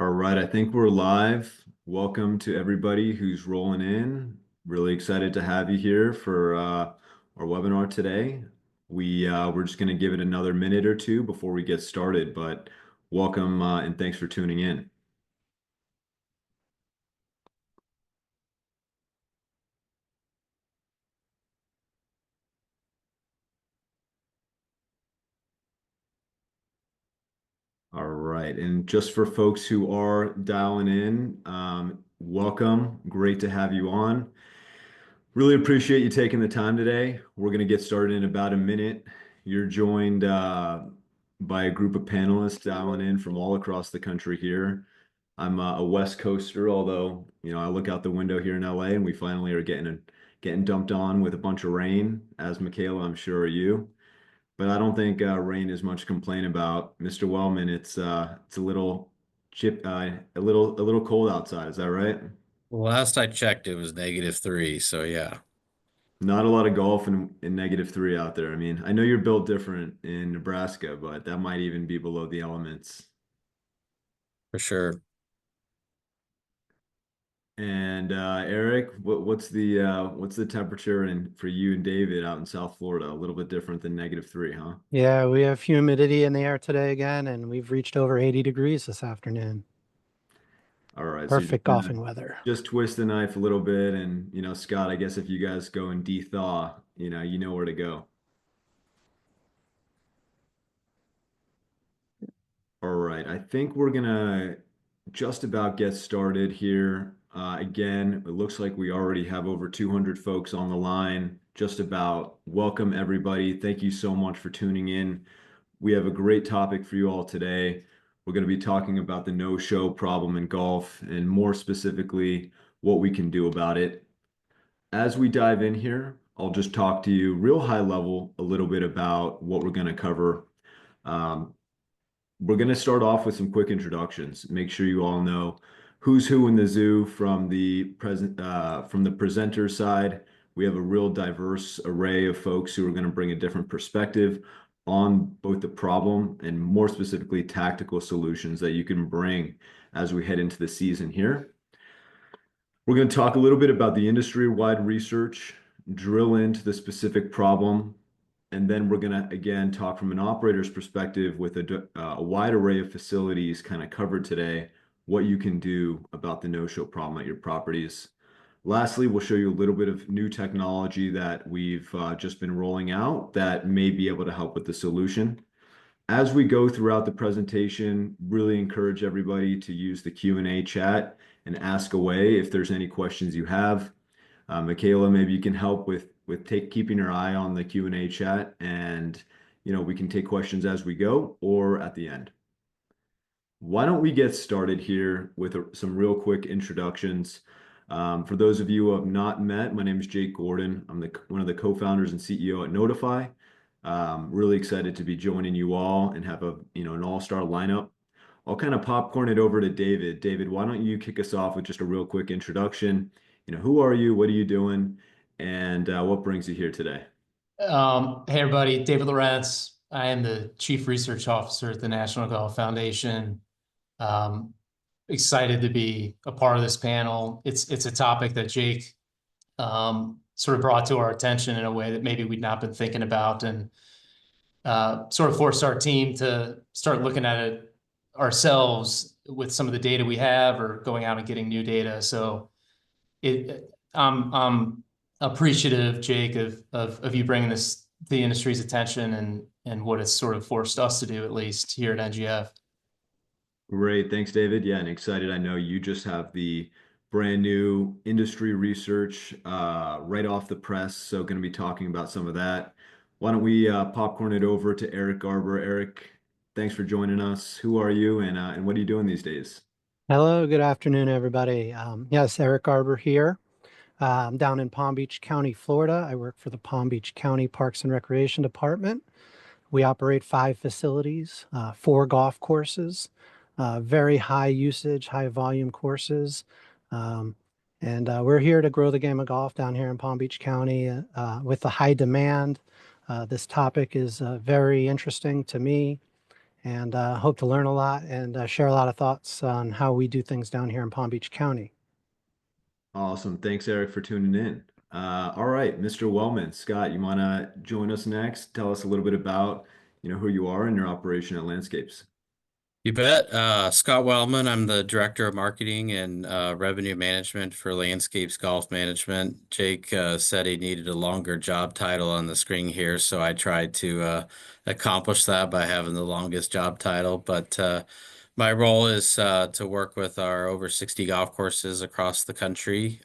All right, I think we're live. Welcome to everybody who's rolling in. Really excited to have you here for our webinar today. We're just going to give it another minute or two before we get started, but welcome and thanks for tuning in. All right, and just for folks who are dialing in, welcome. Great to have you on. Really appreciate you taking the time today. We're going to get started in about a minute. You're joined by a group of panelists dialing in from all across the country here. I'm a West Coaster, although I look out the window here in LA and we finally are getting dumped on with a bunch of rain, as Michaela, I'm sure are you. But I don't think rain is much to complain about, Mr. Wellman. It's a little a little cold outside. Is that right? Last I checked, it was -3. So yeah, Not a lot of golf in -3 out there. I mean, I know you're built different in Nebraska, but that might even be below the elements. for sure. And Eric, what's the temperature in for you and David out in South Florida? A little bit different than -3, huh? Yeah, we have humidity in the air today again, and we've reached over 80 degrees this afternoon. All right, so you're Perfect golfing weather. just twist the knife a little bit, and Scott, I guess if you guys go and de-thaw, you know where to go. All right, I think we're gonna just about get started here. Again, it looks like we already have over 200 folks on the line. Just about. Welcome, everybody. Thank you so much for tuning in. We have a great topic for you all today. We're going to be talking about the no-show problem in golf and more specifically, what we can do about it. As we dive in here, I'll just talk to you real high level a little bit about what we're going to cover. Um, we're going to start off with some quick introductions. Make sure you all know who's who in the zoo from the presenter side. We have a real diverse array of folks who are going to bring a different perspective on both the problem and more specifically tactical solutions that you can bring as we head into the season here. We're going to talk a little bit about the industry-wide research, drill into the specific problem, and then we're going to, again, talk from an operator's perspective with a wide array of facilities kind of covered today, what you can do about the no-show problem at your properties. Lastly, we'll show you a little bit of new technology that we've just been rolling out that may be able to help with the solution. As we go throughout the presentation, really encourage everybody to use the Q&A chat and ask away if there's any questions you have. Michaela, maybe you can help with keeping your eye on the Q&A chat, and we can take questions as we go or at the end. Why don't we get started here with some real quick introductions. For those of you who have not met, my name is Jake Gordon. I'm one of the co-founders and CEO at Notify. Really excited to be joining you all and have an all-star lineup. I'll kind of popcorn it over to David. David, why don't you kick us off with just a real quick introduction? Who are you? What are you doing? And what brings you here today? Hey, everybody. David Lorenz. I am the Chief Research Officer at the National Golf Foundation. Excited to be a part of this panel. It's a topic that Jake sort of brought to our attention in a way that maybe we'd not been thinking about, and sort of forced our team to start looking at it ourselves with some of the data we have or going out and getting new data. So I'm appreciative, Jake, of you bringing this to the industry's attention and what it's sort of forced us to do, at least here at NGF. Great. Thanks, David. Yeah, and excited. I know you just have the brand new industry research right off the press, so going to be talking about some of that. Why don't we popcorn it over to Eric Garber. Eric, thanks for joining us. Who are you and what are you doing these days? Hello, good afternoon, everybody. Yes, Eric Garber here. I'm down in Palm Beach County, Florida. I work for the Palm Beach County Parks and Recreation Department. We operate 5 facilities, 4 golf courses, very high usage, high volume courses. And we're here to grow the game of golf down here in Palm Beach County with the high demand. This topic is very interesting to me and hope to learn a lot and share a lot of thoughts on how we do things down here in Palm Beach County. Awesome. Thanks, Eric, for tuning in. All right, Mr. Wellman, Scott, you want to join us next? Tell us a little bit about, who you are and your operation at Landscapes. You bet. Scott Wellman, I'm the Director of Marketing and Revenue Management for Landscapes Golf Management. Jake said he needed a longer job title on the screen here, so I tried to accomplish that by having the longest job title. But my role is to work with our over 60 golf courses across the country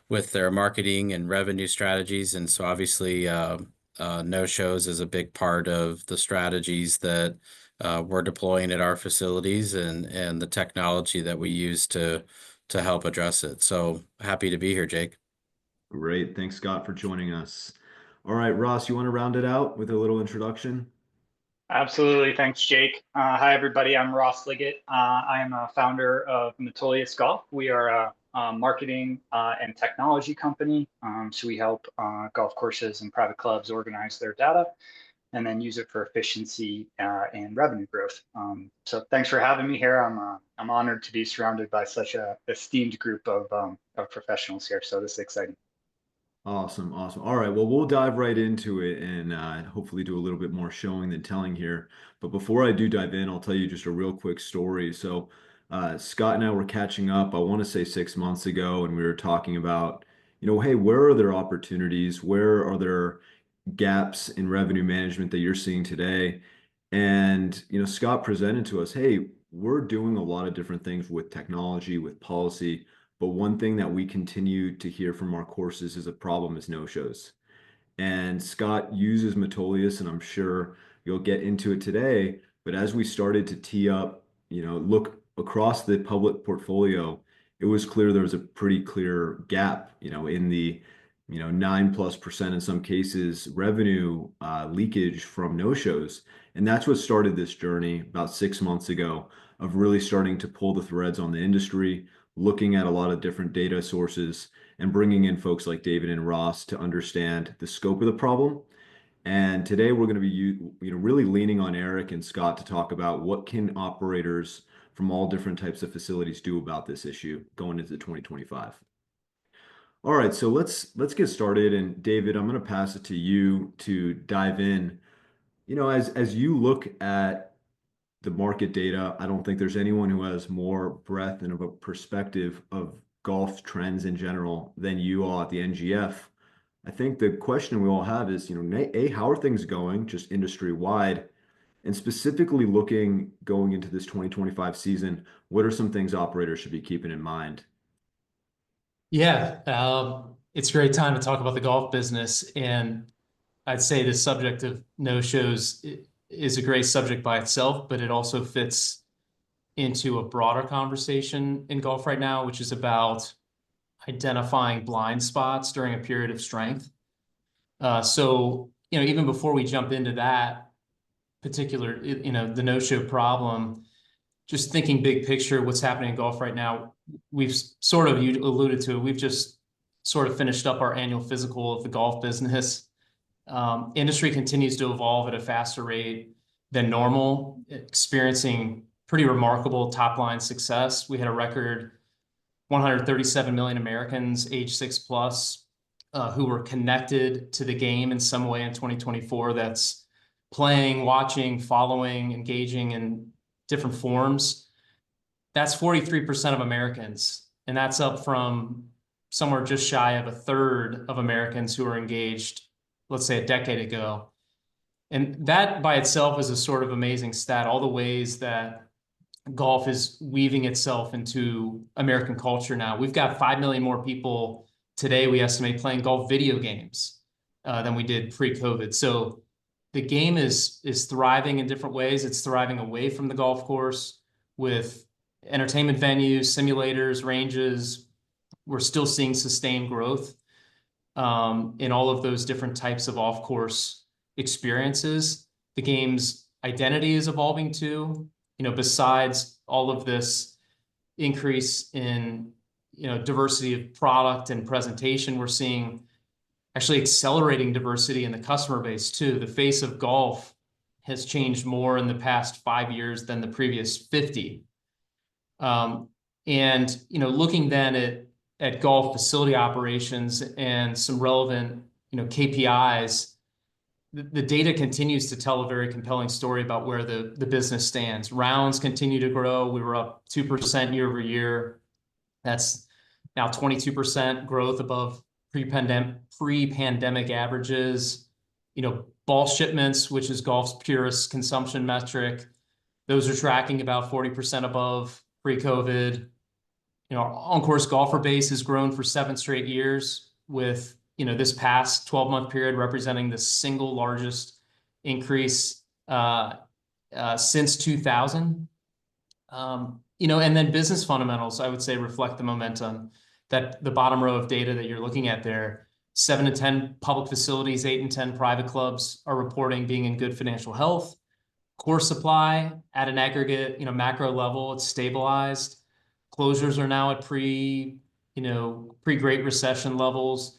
with their marketing and revenue strategies. And so obviously no-shows is a big part of the strategies that we're deploying at our facilities and the technology that we use to help address it. So happy to be here, Jake. Great. Thanks, Scott, for joining us. All right, Ross, you want to round it out with a little introduction? Absolutely. Thanks, Jake. Hi, everybody. I'm Ross Liggett. I am a founder of Metolius Golf. We are a marketing and technology company. So we help golf courses and private clubs organize their data and then use it for efficiency and revenue growth. So thanks for having me here. I'm honored to be surrounded by such a esteemed group of professionals here. So this is exciting. Awesome. Awesome. All right. Well, we'll dive right into it and hopefully do a little bit more showing than telling here. But before I do dive in, I'll tell you just a real quick story. So Scott and I were catching up, I want to say 6 months ago, and we were talking about, hey, where are there opportunities? Where are there gaps in revenue management that you're seeing today? And, Scott presented to us, hey, we're doing a lot of different things with technology, with policy. But one thing that we continue to hear from our courses is a problem is no-shows. And Scott uses Metolius, and I'm sure you'll get into it today. But as we started to tee up, look across the public portfolio, it was clear there was a pretty clear gap, in the 9+% in some cases revenue leakage from no-shows. And that's what started this journey about 6 months ago of really starting to pull the threads on the industry, looking at a lot of different data sources and bringing in folks like David and Ross to understand the scope of the problem. And today we're going to be really leaning on Eric and Scott to talk about what can operators from all different types of facilities do about this issue going into 2025. All right, so let's get started. And David, I'm going to pass it to you to dive in. As you look at the market data, I don't think there's anyone who has more breadth and of a perspective of golf trends in general than you all at the NGF. I think the question we all have is, how are things going just industry wide? And specifically going into this 2025 season, what are some things operators should be keeping in mind? Yeah, it's a great time to talk about the golf business. And I'd say the subject of no-shows is a great subject by itself, but it also fits into a broader conversation in golf right now, which is about identifying blind spots during a period of strength. So, even before we jump into that particular, the no-show problem, just thinking big picture, what's happening in golf right now, we've sort of, you alluded to it, we've just sort of finished up our annual physical of the golf business. Industry continues to evolve at a faster rate than normal, experiencing pretty remarkable top-line success. We had a record 137 million Americans age 6+ who were connected to the game in some way in 2024. That's playing, watching, following, engaging in different forms. That's 43% of Americans, and that's up from somewhere just shy of a third of Americans who were engaged, let's say, a decade ago. And that by itself is a sort of amazing stat, all the ways that golf is weaving itself into American culture now. We've got 5 million more people today, we estimate, playing golf video games than we did pre-COVID. So the game is thriving in different ways. It's thriving away from the golf course with entertainment venues, simulators, ranges. We're still seeing sustained growth in all of those different types of off-course experiences. The game's identity is evolving too. Besides all of this increase in, diversity of product and presentation, we're seeing actually accelerating diversity in the customer base too. The face of golf has changed more in the past 5 years than the previous 50. And, you know, looking then at golf facility operations and some relevant, you know, KPIs, the data continues to tell a very compelling story about where the business stands. Rounds continue to grow. We were up 2% year over year. That's now 22% growth above pre-pandemic averages. You know, ball shipments, which is golf's purest consumption metric, those are tracking about 40% above pre-COVID. You know, our on-course golfer base has grown for 7 straight years, with, you know, this past 12-month period representing the single largest increase since 2000. You know, and then business fundamentals, I would say, reflect the momentum. That the bottom row of data that you're looking at there, 7 in 10 public facilities, 8 in 10 private clubs are reporting being in good financial health. Course supply at an aggregate, you know, macro level, it's stabilized. Closures are now at pre-Great Recession levels.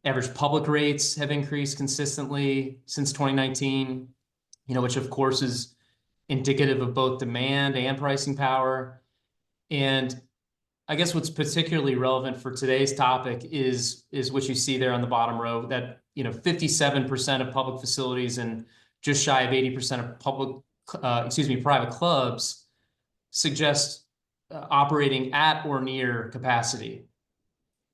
Average public rates have increased consistently since 2019, you know, which of course is indicative of both demand and pricing power. And I guess what's particularly relevant for today's topic is what you see there on the bottom row, that, you know, 57% of public facilities and just shy of 80% of private clubs suggest operating at or near capacity.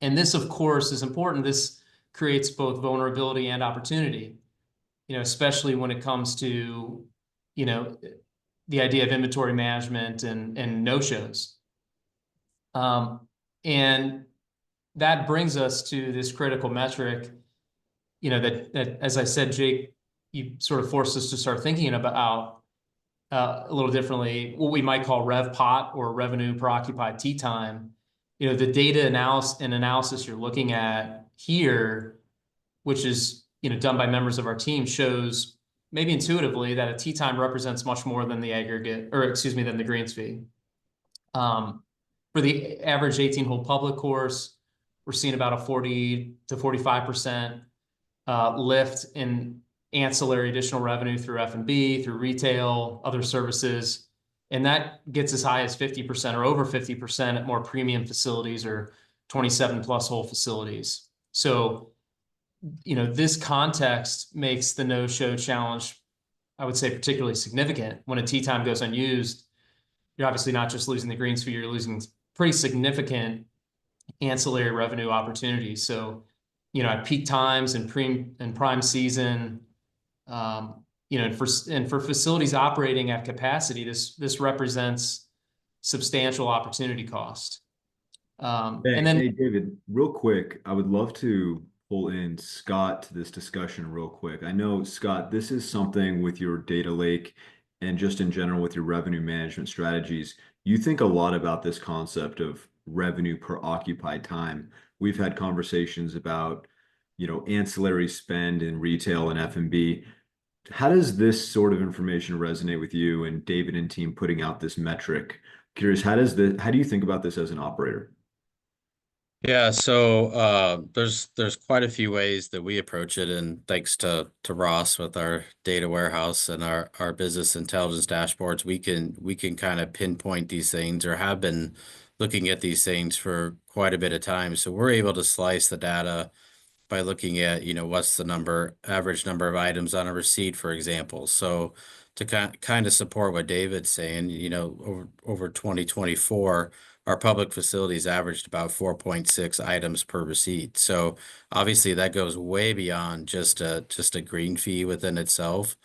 And this, of course, is important. This creates both vulnerability and opportunity, you know, especially when it comes to, you know, the idea of inventory management and no-shows. And that brings us to this critical metric, you know, that as I said, Jake, you sort of forced us to start thinking about a little differently, what we might call RevPOT, or revenue per occupied tee time. You know, the data analysis you're looking at here, which is, you know, done by members of our team, shows maybe intuitively that a tee time represents much more than the than the greens fee. For the average 18-hole public course, we're seeing about a 40 to 45% lift in ancillary additional revenue through F&B, through retail, other services. And that gets as high as 50% or over 50% at more premium facilities or 27 plus hole facilities. So, you know, this context makes the no-show challenge, I would say, particularly significant. When a tee time goes unused, you're obviously not just losing the greens fee, you're losing pretty significant ancillary revenue opportunities. So, you know, at peak times and prime season, you know, and for facilities operating at capacity, this represents substantial opportunity cost. And then, Hey, David, real quick, I would love to pull in Scott to this discussion real quick. I know, Scott, this is something with your data lake and just in general with your revenue management strategies. You think a lot about this concept of revenue per occupied time. We've had conversations about, you know, ancillary spend in retail and F&B. How does this sort of information resonate with you and David and team putting out this metric? Curious, how do you think about this as an operator? Yeah, so there's quite a few ways that we approach it, and thanks to Ross with our data warehouse and our business intelligence dashboards, we can kind of pinpoint these things, or have been looking at these things for quite a bit of time. So we're able to slice the data by looking at, you know, what's the average number of items on a receipt, for example. So to kind of support what David's saying, you know, over 2024. Our public facilities averaged about 4.6 items per receipt. So obviously that goes way beyond just a green fee within itself.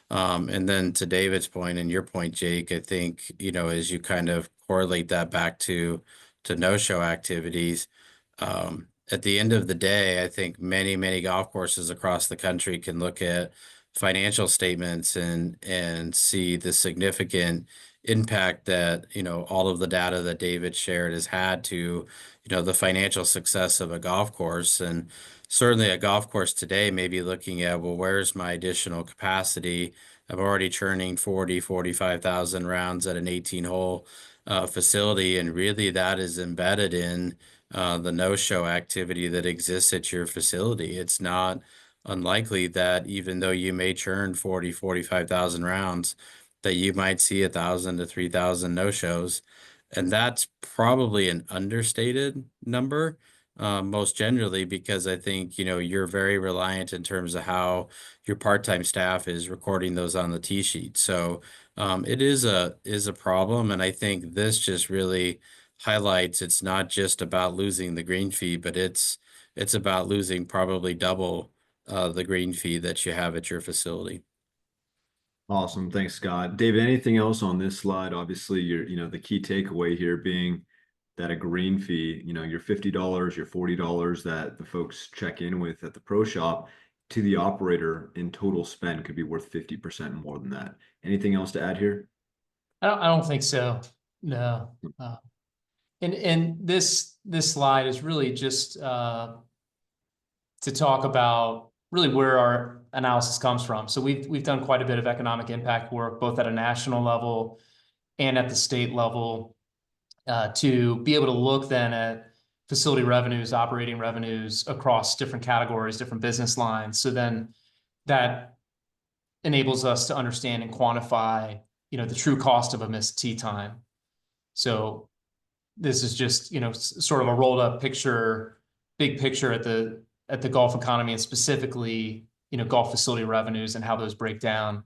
And then to David's point and your point, Jake, I think, you know, as you kind of correlate that back to no-show activities, at the end of the day, I think many golf courses across the country can look at financial statements and see the significant impact that, you know, all of the data that David shared has had to, you know, the financial success of a golf course. And certainly a golf course today may be looking at, well, where's my additional capacity? I'm already churning 45,000 rounds at an 18-hole facility. And really that is embedded in the no-show activity that exists at your facility. It's not unlikely that even though you may churn 45,000 rounds, that you might see 1,000 to 3,000 no-shows. And that's probably an understated number, most generally, because I think, you're very reliant in terms of how your part-time staff is recording those on the T sheet. So it is a problem. And I think this just really highlights it's not just about losing the green fee, but it's about losing probably double the green fee that you have at your facility. Awesome. Thanks, Scott. David, anything else on this slide? Obviously, the key takeaway here being that a green fee, your $50, your $40 that the folks check in with at the pro shop to the operator in total spend could be worth 50% more than that. Anything else to add here? I don't think so. No. And this slide is really just to talk about really where our analysis comes from. So we've done quite a bit of economic impact work, both at a national level and at the state level, to be able to look then at facility revenues, operating revenues across different categories, different business lines. So then that enables us to understand and quantify, the true cost of a missed tee time. So this is just, sort of a rolled up picture, big picture at the golf economy, and specifically, golf facility revenues and how those break down.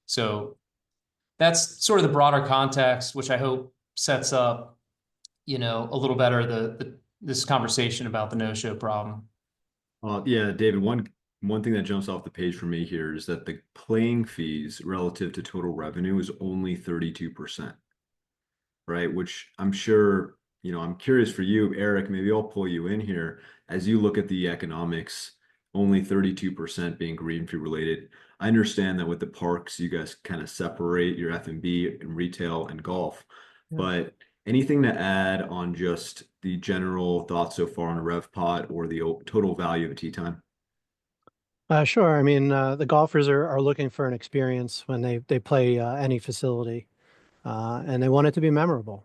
So that's sort of the broader context, which I hope sets up, a little better this conversation about the no-show problem. Yeah, David, one thing that jumps off the page for me here is that the playing fees relative to total revenue is only 32%, right? Which I'm sure, I'm curious for you, Eric, maybe I'll pull you in here as you look at the economics, only 32% being green fee related. I understand that with the parks, you guys kind of separate your F&B and retail and golf, but anything to add on just the general thoughts so far on RevPot or the total value of a tee time? Sure. I mean, the golfers are looking for an experience when they play any facility, and they want it to be memorable.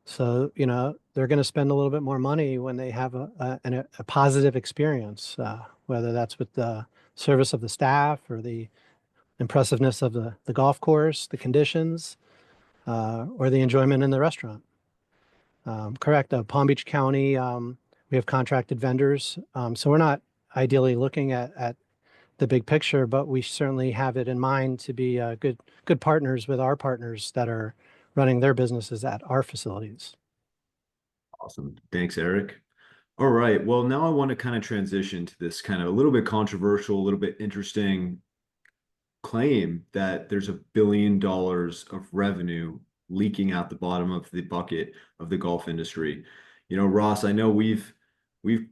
So, they're going to spend a little bit more money when they have a positive experience, whether that's with the service of the staff or the impressiveness of the golf course, the conditions, or the enjoyment in the restaurant. Correct. Palm Beach County, we have contracted vendors. So we're not ideally looking at the big picture, but we certainly have it in mind to be good partners with our partners that are running their businesses at our facilities. Awesome. Thanks, Eric. All right. Well, now I want to kind of transition to this kind of a little bit controversial, a little bit interesting claim that there's $1 billion of revenue leaking out the bottom of the bucket of the golf industry. Ross, I know we've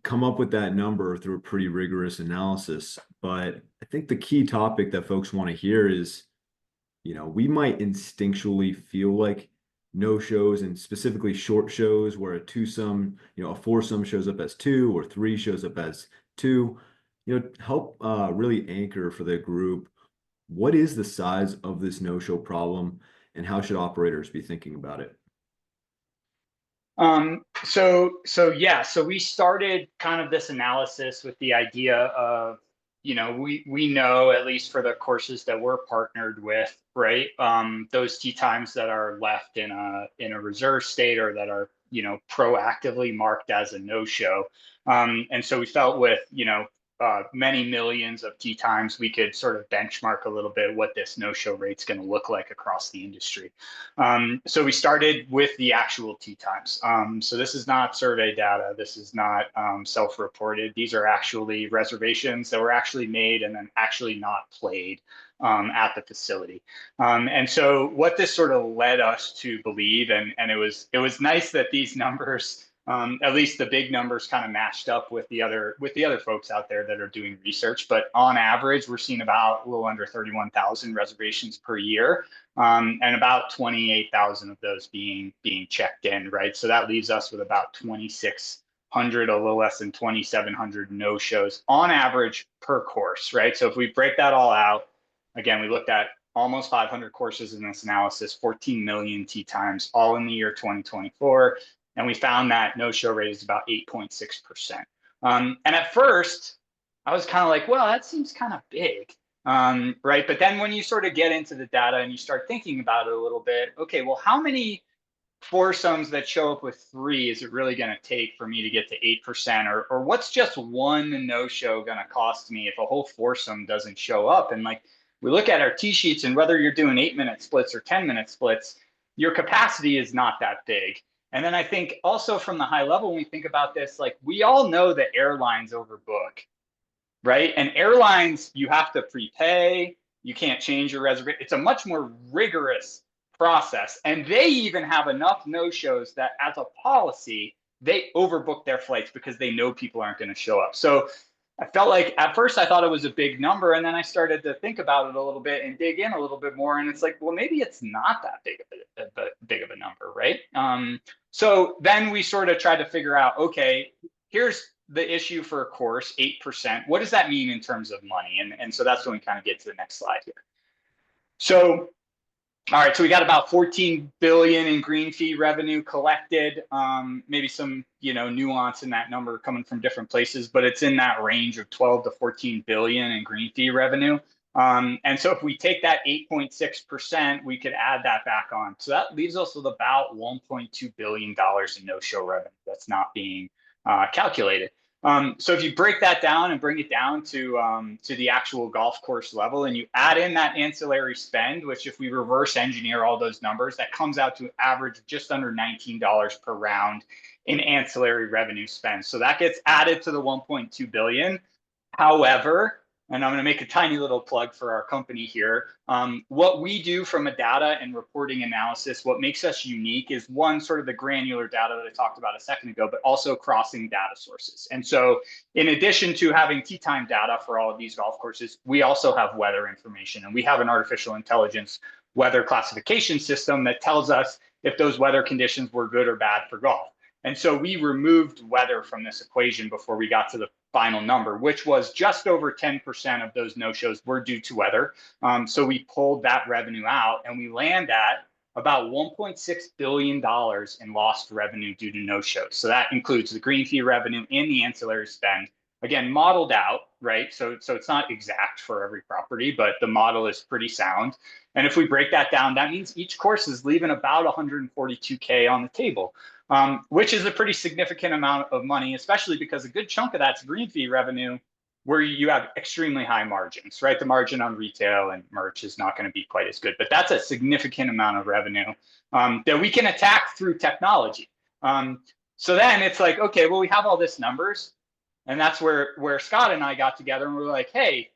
come up with that number through a pretty rigorous analysis, but I think the key topic that folks want to hear is, we might instinctually feel like no shows, and specifically short shows where a twosome, a foursome shows up as 2 or 3 shows up as 2, help really anchor for the group. What is the size of this no-show problem, and how should operators be thinking about it? So we started kind of this analysis with the idea of, we know, at least for the courses that we're partnered with, right? Those tee times that are left in a reserve state or that are, proactively marked as a no-show. And so we felt with, many millions of tee times, we could sort of benchmark a little bit what this no-show rate's going to look like across the industry. So we started with the actual tee times. So this is not survey data. This is not self-reported. These are actually reservations that were actually made and then actually not played at the facility. And so what this sort of led us to believe, and it was nice that these numbers, at least the big numbers, kind of matched up with the other folks out there that are doing research. But on average, we're seeing about a little under 31,000 reservations per year, and about 28,000 of those being checked in, right? So that leaves us with about 2,600, a little less than 2,700 no-shows on average per course, right? So if we break that all out, again, we looked at almost 500 courses in this analysis, 14 million tee times, all in the year 2024. And we found that no-show rate is about 8.6%. And at first, I was kind of like, well, that seems kind of big. Right. But then when you sort of get into the data and you start thinking about it a little bit, okay, well, how many foursomes that show up with 3 is it really going to take for me to get to 8%? Or what's just one no-show going to cost me if a whole foursome doesn't show up? And like, we look at our T-sheets, and whether you're doing 8-minute splits or 10-minute splits, your capacity is not that big. And then I think also from the high level, when we think about this, like, we all know that airlines overbook, right? And airlines, you have to prepay, you can't change your reservation. It's a much more rigorous process. And they even have enough no-shows that as a policy, they overbook their flights because they know people aren't going to show up. So I felt like at first I thought it was a big number, and then I started to think about it a little bit and dig in a little bit more. And it's like, well, maybe it's not that big of a number, right? So then we sort of tried to figure out, okay, here's the issue for a course, 8%. What does that mean in terms of money? And so that's when we kind of get to the next slide here. So, all right, so we got about 14 billion in green fee revenue collected. Maybe some, nuance in that number coming from different places, but it's in that range of 12 to 14 billion in green fee revenue. And so if we take that 8.6%, we could add that back on. So that leaves us with about $1.2 billion in no-show revenue that's not being calculated. So if you break that down and bring it down to the actual golf course level, and you add in that ancillary spend, which if we reverse engineer all those numbers, that comes out to average just under $19 per round in ancillary revenue spend. So that gets added to the 1.2 billion. However, and I'm going to make a tiny little plug for our company here. What we do from a data and reporting analysis, what makes us unique is one, sort of the granular data that I talked about a second ago, but also crossing data sources. And so in addition to having tee time data for all of these golf courses, we also have weather information, and we have an artificial intelligence weather classification system that tells us if those weather conditions were good or bad for golf. And so we removed weather from this equation before we got to the final number, which was just over 10% of those no-shows were due to weather. So we pulled that revenue out, and we land at about $1.6 billion in lost revenue due to no-shows. So that includes the green fee revenue and the ancillary spend. Again, modeled out, right? So it's not exact for every property, but the model is pretty sound. And if we break that down, that means each course is leaving about 142K on the table. Which is a pretty significant amount of money, especially because a good chunk of that's green fee revenue where you have extremely high margins, right? The margin on retail and merch is not going to be quite as good, but that's a significant amount of revenue that we can attack through technology. So then it's like, okay, well, we have all this numbers, and that's where Scott and I got together, and we were like, hey,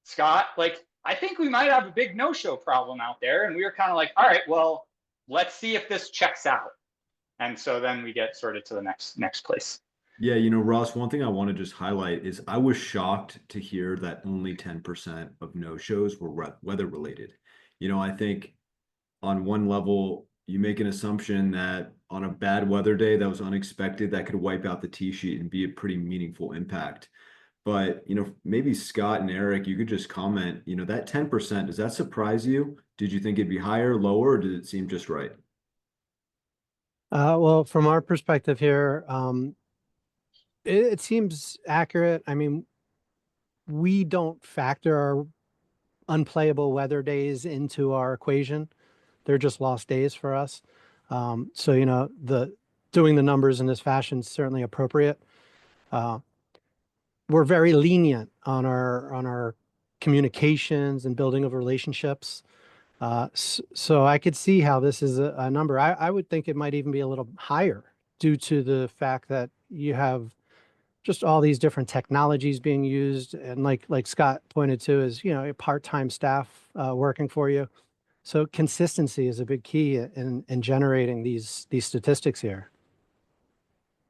Scott, like, I think we might have a big no-show problem out there. And we were kind of like, all right, well, let's see if this checks out. And so then we get sort of to the next place. Yeah, Ross, one thing I want to just highlight is I was shocked to hear that only 10% of no-shows were weather related. I think on one level, you make an assumption that on a bad weather day that was unexpected, that could wipe out the tee sheet and be a pretty meaningful impact. But, maybe Scott and Eric, you could just comment, that 10%, does that surprise you? Did you think it'd be higher, lower, or did it seem just right? Well, from our perspective here, it seems accurate. I mean, we don't factor our unplayable weather days into our equation. They're just lost days for us. So, doing the numbers in this fashion is certainly appropriate. We're very lenient on our communications and building of relationships. So I could see how this is a number. I would think it might even be a little higher due to the fact that you have just all these different technologies being used. And like Scott pointed to is, part-time staff working for you. So consistency is a big key in generating these statistics here.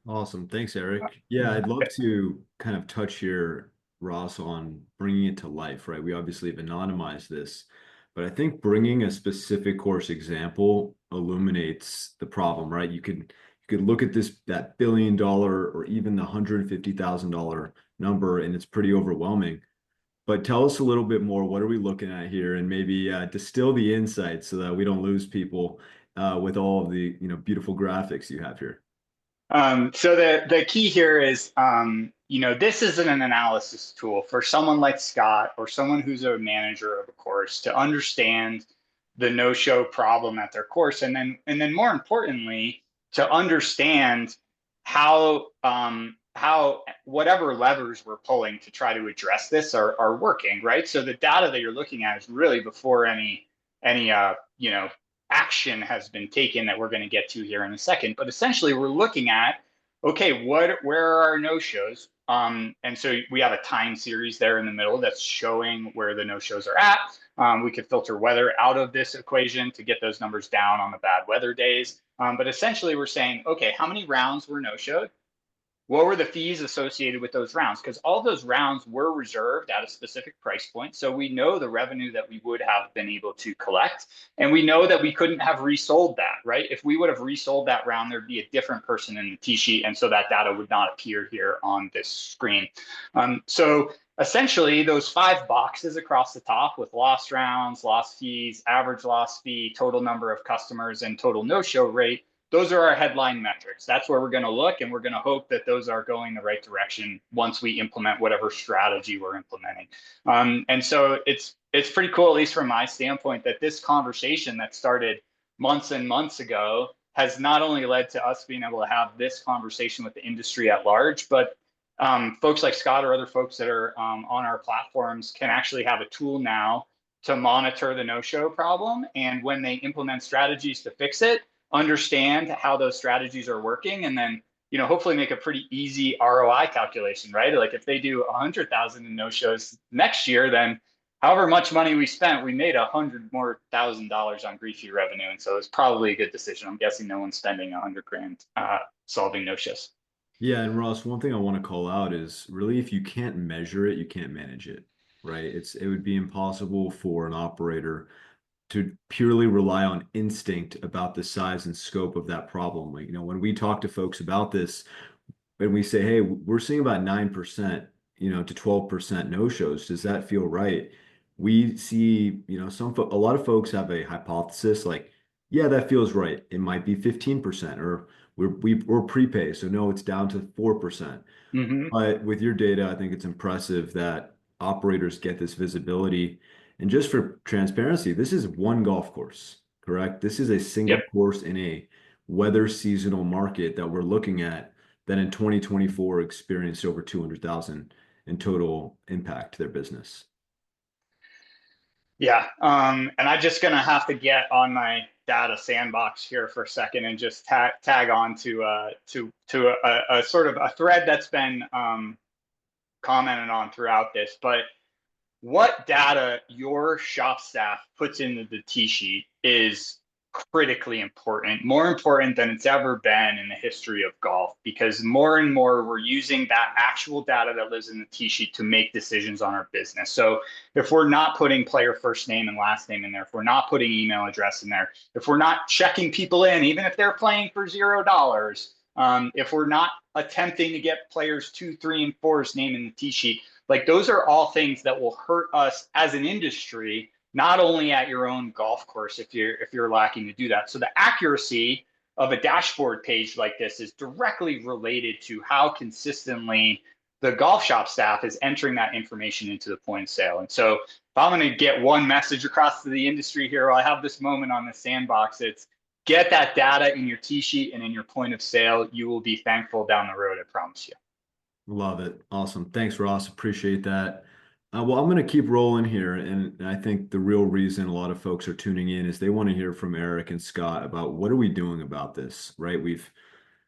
Awesome. Thanks, Eric. Yeah, I'd love to kind of touch here, Ross, on bringing it to life, right? We obviously have anonymized this. But I think bringing a specific course example illuminates the problem, right? You could look at that $1 billion or even the $150,000 number, and it's pretty overwhelming. But tell us a little bit more. What are we looking at here, and maybe distill the insights so that we don't lose people with all of the beautiful graphics you have here. So the key here is this isn't an analysis tool for someone like Scott or someone who's a manager of a course to understand the no-show problem at their course, and then more importantly, to understand how whatever levers we're pulling to try to address this are working, right? So the data that you're looking at is really before any action has been taken that we're going to get to here in a second. But essentially, we're looking at, okay, where are our no-shows? And so we have a time series there in the middle that's showing where the no-shows are at. We could filter weather out of this equation to get those numbers down on the bad weather days. But essentially, we're saying, okay, how many rounds were no-showed? What were the fees associated with those rounds? Because all those rounds were reserved at a specific price point. So we know the revenue that we would have been able to collect. And we know that we couldn't have resold that, right? If we would have resold that round, there'd be a different person in the T-sheet. And so that data would not appear here on this screen. So essentially, those 5 boxes across the top with lost rounds, lost fees, average loss fee, total number of customers, and total no-show rate, those are our headline metrics. That's where we're going to look, and we're going to hope that those are going the right direction once we implement whatever strategy we're implementing. And so it's pretty cool, at least from my standpoint, that this conversation that started months and months ago has not only led to us being able to have this conversation with the industry at large, but folks like Scott or other folks that are on our platforms can actually have a tool now to monitor the no-show problem. And when they implement strategies to fix it, understand how those strategies are working, and then hopefully make a pretty easy ROI calculation, right? Like if they do 100,000 in no-shows next year, then however much money we spent, we made $100,000 more on grief fee revenue, and so it's probably a good decision. I'm guessing no one's spending $100,000 solving no-shows. Yeah, and Ross, one thing I want to call out is really if you can't measure it, you can't manage it, right? It would be impossible for an operator to purely rely on instinct about the size and scope of that problem. Like, when we talk to folks about this, and we say, hey, we're seeing about 9%, to 12% no-shows. Does that feel right? We see, a lot of folks have a hypothesis like, yeah, that feels right. It might be 15%, or we're prepay, so no, it's down to 4%. But with your data, I think it's impressive that operators get this visibility. And just for transparency, this is one golf course, correct? This is a single course in a weather seasonal market that we're looking at that in 2024 experienced over 200,000 in total impact to their business. Yeah, and I'm just gonna have to get on my data sandbox here for a second and just tag on to a sort of a thread that's been commented on throughout this, but what data your shop staff puts into the T-sheet is critically important, more important than it's ever been in the history of golf, because more and more we're using that actual data that lives in the T-sheet to make decisions on our business. So if we're not putting player first name and last name in there, if we're not putting email address in there, if we're not checking people in, even if they're playing for $0, if we're not attempting to get players 2, 3, and 4's name in the T-sheet, like those are all things that will hurt us as an industry, not only at your own golf course if you're lacking to do that. So the accuracy of a dashboard page like this is directly related to how consistently the golf shop staff is entering that information into the point of sale. And so if I'm going to get one message across to the industry here, I have this moment on the sandbox. It's get that data in your T-sheet and in your point of sale. You will be thankful down the road, I promise you. Love it. Awesome. Thanks, Ross. Appreciate that. Well, I'm going to keep rolling here. And I think the real reason a lot of folks are tuning in is they want to hear from Eric and Scott about what are we doing about this, right?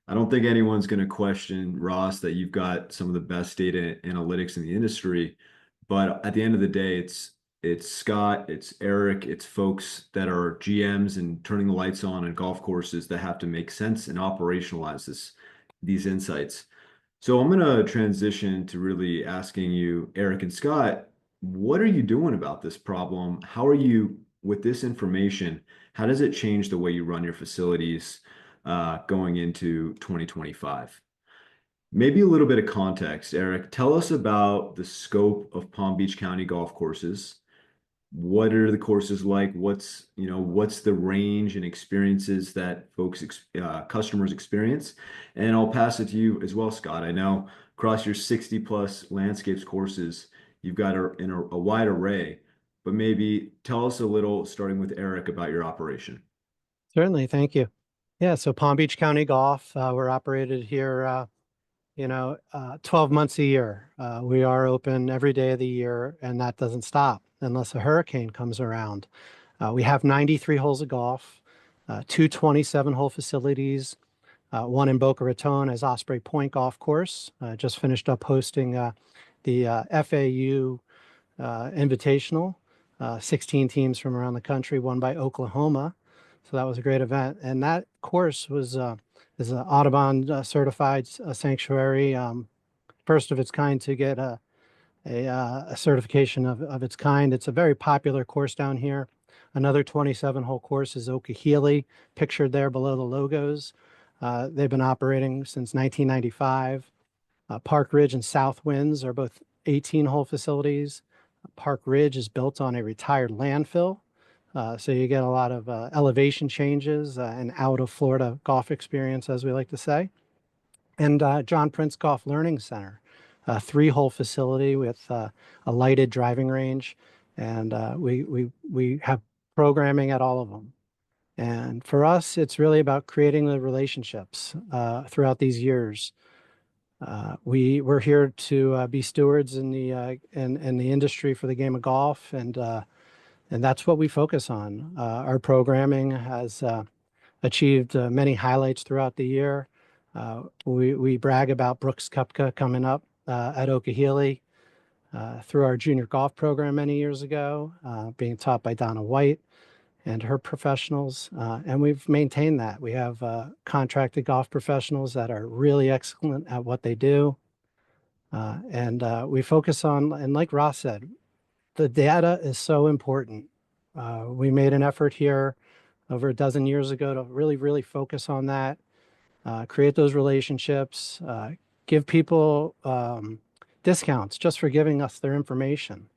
I don't think anyone's going to question, Ross, that you've got some of the best data analytics in the industry. But at the end of the day, it's Scott, it's Eric, it's folks that are GMs and turning the lights on golf courses that have to make sense and operationalize these insights. So I'm going to transition to really asking you, Eric and Scott, what are you doing about this problem? How are you, with this information, how does it change the way you run your facilities going into 2025? Maybe a little bit of context, Eric. Tell us about the scope of Palm Beach County golf courses. What are the courses like? What's the range and experiences that customers experience? And I'll pass it to you as well, Scott. I know across your 60 plus landscapes courses, you've got a wide array, but maybe tell us a little, starting with Eric, about your operation. Certainly, thank you. Yeah, so Palm Beach County Golf, we're operated here, 12 months a year. We are open every day of the year, and that doesn't stop unless a hurricane comes around. We have 93 holes of golf, two 27-hole facilities, one in Boca Raton as Osprey Point Golf Course. Just finished up hosting the FAU Invitational, 16 teams from around the country, won by Oklahoma. So that was a great event. And that course is an Audubon certified sanctuary, first of its kind to get a certification of its kind. It's a very popular course down here. Another 27-hole course is Okehele, pictured there below the logos. They've been operating since 1995. Park Ridge and South Winds are both 18-hole facilities. Park Ridge is built on a retired landfill, so you get a lot of elevation changes and out of Florida golf experience, as we like to say. And John Prince Golf Learning Center, a 3-hole facility with a lighted driving range, and we have programming at all of them. And for us, it's really about creating the relationships throughout these years. We're here to be stewards in the industry for the game of golf, and that's what we focus on. Our programming has achieved many highlights throughout the year. We brag about Brooks Koepka coming up at Okehele through our junior golf program many years ago, being taught by Donna White and her professionals, and we've maintained that. We have contracted golf professionals that are really excellent at what they do, and we focus on, and like Ross said, the data is so important. We made an effort here over a dozen years ago to really focus on that, create those relationships, give people discounts just for giving us their information,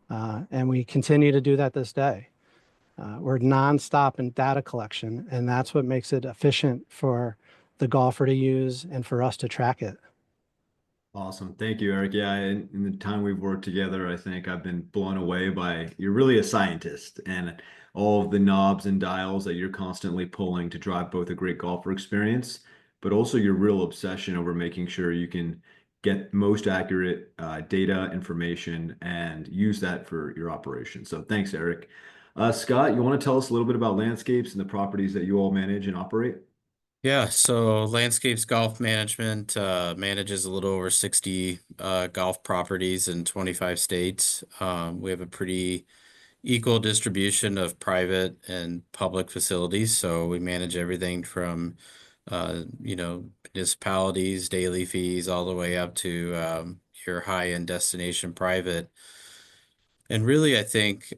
and we continue to do that this day. We're nonstop in data collection, and that's what makes it efficient for the golfer to use and for us to track it. Awesome. Thank you, Eric. Yeah, in the time we've worked together, I think I've been blown away by, you're really a scientist, and all of the knobs and dials that you're constantly pulling to drive both a great golfer experience, but also your real obsession over making sure you can get most accurate data information and use that for your operation. So thanks, Eric. Scott, you want to tell us a little bit about Landscapes and the properties that you all manage and operate? Yeah, so Landscapes Golf Management manages a little over 60 golf properties in 25 states. We have a pretty equal distribution of private and public facilities. So we manage everything from, municipalities, daily fees, all the way up to your high-end destination private. And really, I think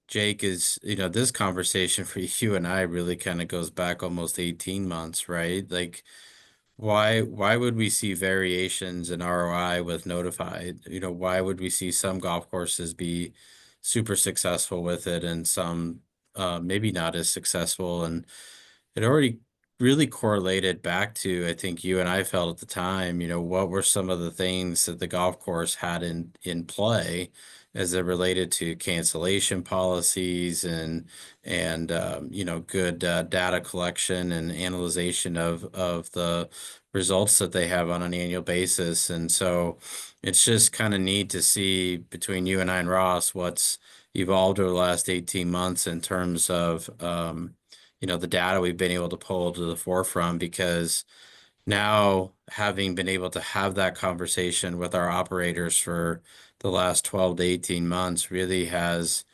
Jake, this conversation for you and I really kind of goes back almost 18 months, right? Like, why would we see variations in ROI with Notified? Why would we see some golf courses be super successful with it and some maybe not as successful? And it already really correlated back to, I think you and I felt at the time, what were some of the things that the golf course had in play as it related to cancellation policies and good data collection and analyzation of the results that they have on an annual basis. And so it's just kind of neat to see between you and I and Ross what's evolved over the last 18 months in terms of the data we've been able to pull to the forefront, because now having been able to have that conversation with our operators for the last 12 to 18 months really has,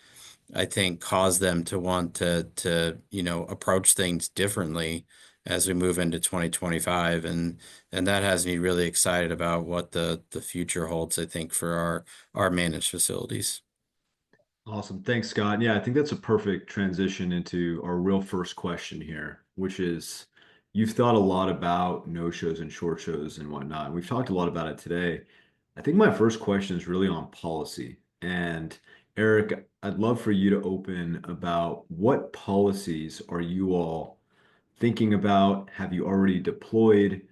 I think, caused them to want to approach things differently as we move into 2025. And that has me really excited about what the future holds, I think, for our managed facilities. Awesome. Thanks, Scott. Yeah, I think that's a perfect transition into our real first question here, which is, you've thought a lot about no-shows and short shows and whatnot, and we've talked a lot about it today. I think my first question is really on policy. And Eric, I'd love for you to open about what policies are you all thinking about? Have you already deployed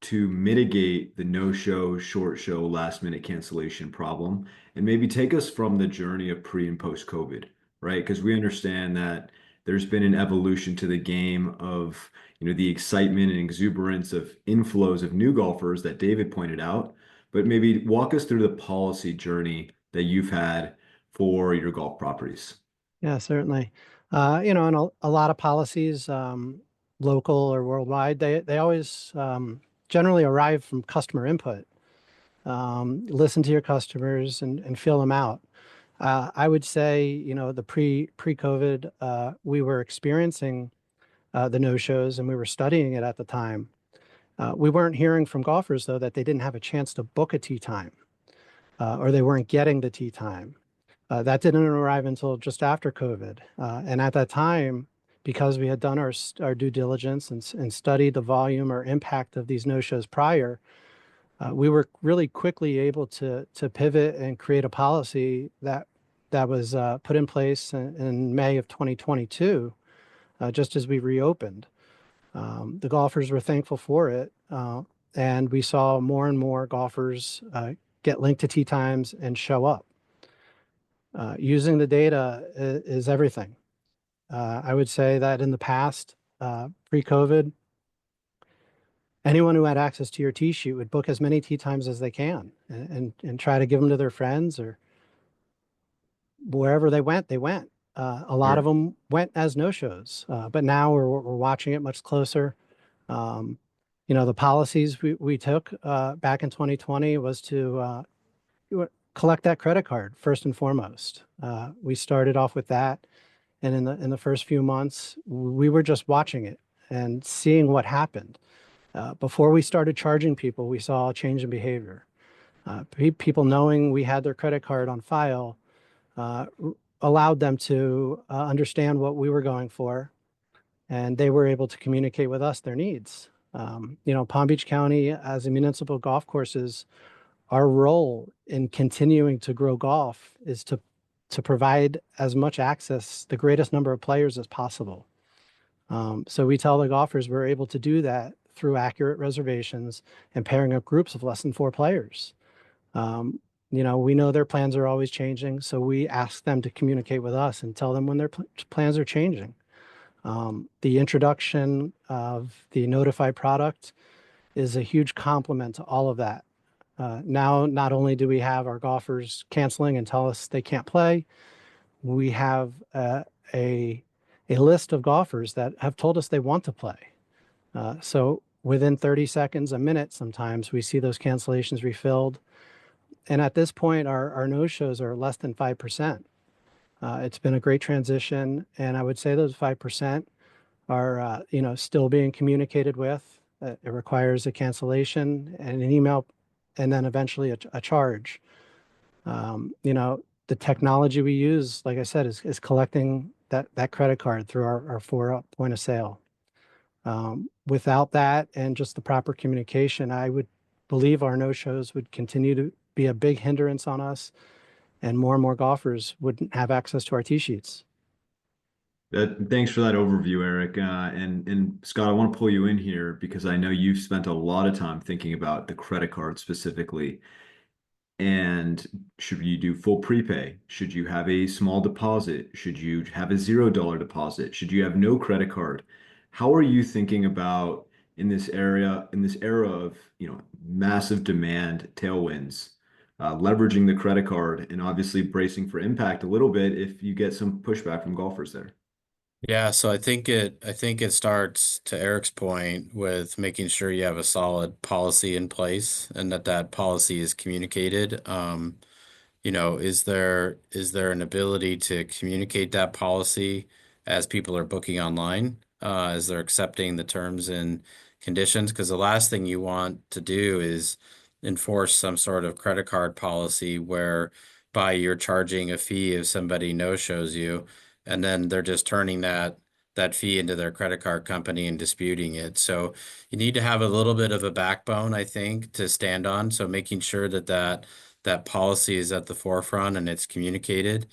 to mitigate the no-show, short show, last-minute cancellation problem, and maybe take us from the journey of pre and post-COVID, right? Because we understand that there's been an evolution to the game of, the excitement and exuberance of inflows of new golfers that David pointed out, but maybe walk us through the policy journey that you've had for your golf properties. Yeah, certainly. And a lot of policies, local or worldwide, they always generally arrive from customer input. Listen to your customers and feel them out. I would say, the pre-COVID, we were experiencing the no-shows and we were studying it at the time. We weren't hearing from golfers, though, that they didn't have a chance to book a tee time or they weren't getting the tee time. That didn't arrive until just after COVID. And at that time, because we had done our due diligence and studied the volume or impact of these no-shows prior, we were really quickly able to pivot and create a policy that was put in place in May of 2022, just as we reopened. The golfers were thankful for it, and we saw more and more golfers get linked to tee times and show up. Using the data is everything. I would say that in the past, pre-COVID, anyone who had access to your tee sheet would book as many tee times as they can and try to give them to their friends, or wherever they went, they went. A lot of them went as no-shows, but now we're watching it much closer. The policies we took back in 2020 was to collect that credit card first and foremost. We started off with that, and in the first few months, we were just watching it and seeing what happened. Before we started charging people, we saw a change in behavior. People knowing we had their credit card on file allowed them to understand what we were going for, and they were able to communicate with us their needs. Palm Beach County, as a municipal golf courses, our role in continuing to grow golf is to provide as much access, the greatest number of players as possible. So we tell the golfers we're able to do that through accurate reservations and pairing up groups of less than 4 players. We know their plans are always changing, so we ask them to communicate with us and tell them when their plans are changing. The introduction of the Notify product is a huge complement to all of that. Now, not only do we have our golfers canceling and tell us they can't play, we have a list of golfers that have told us they want to play. So within 30 seconds, a minute, sometimes we see those cancellations refilled. And at this point, our no-shows are less than 5%. It's been a great transition, and I would say those 5% are, still being communicated with. It requires a cancellation and an email, and then eventually a charge. The technology we use, like I said, is collecting that credit card through our 4 point of sale. Without that and just the proper communication, I would believe our no-shows would continue to be a big hindrance on us, and more golfers wouldn't have access to our tee sheets. Thanks for that overview, Eric. And Scott, I want to pull you in here because I know you've spent a lot of time thinking about the credit card specifically. And should you do full prepay? Should you have a small deposit? Should you have a $0 deposit? Should you have no credit card? How are you thinking about in this era of, massive demand tailwinds, leveraging the credit card and obviously bracing for impact a little bit if you get some pushback from golfers there? Yeah, so I think it starts, to Eric's point, with making sure you have a solid policy in place and that policy is communicated. Is there an ability to communicate that policy as people are booking online, as they're accepting the terms and conditions? Because the last thing you want to do is enforce some sort of credit card policy whereby you're charging a fee if somebody no-shows you, and then they're just turning that fee into their credit card company and disputing it. So you need to have a little bit of a backbone, I think, to stand on. So making sure that policy is at the forefront and it's communicated.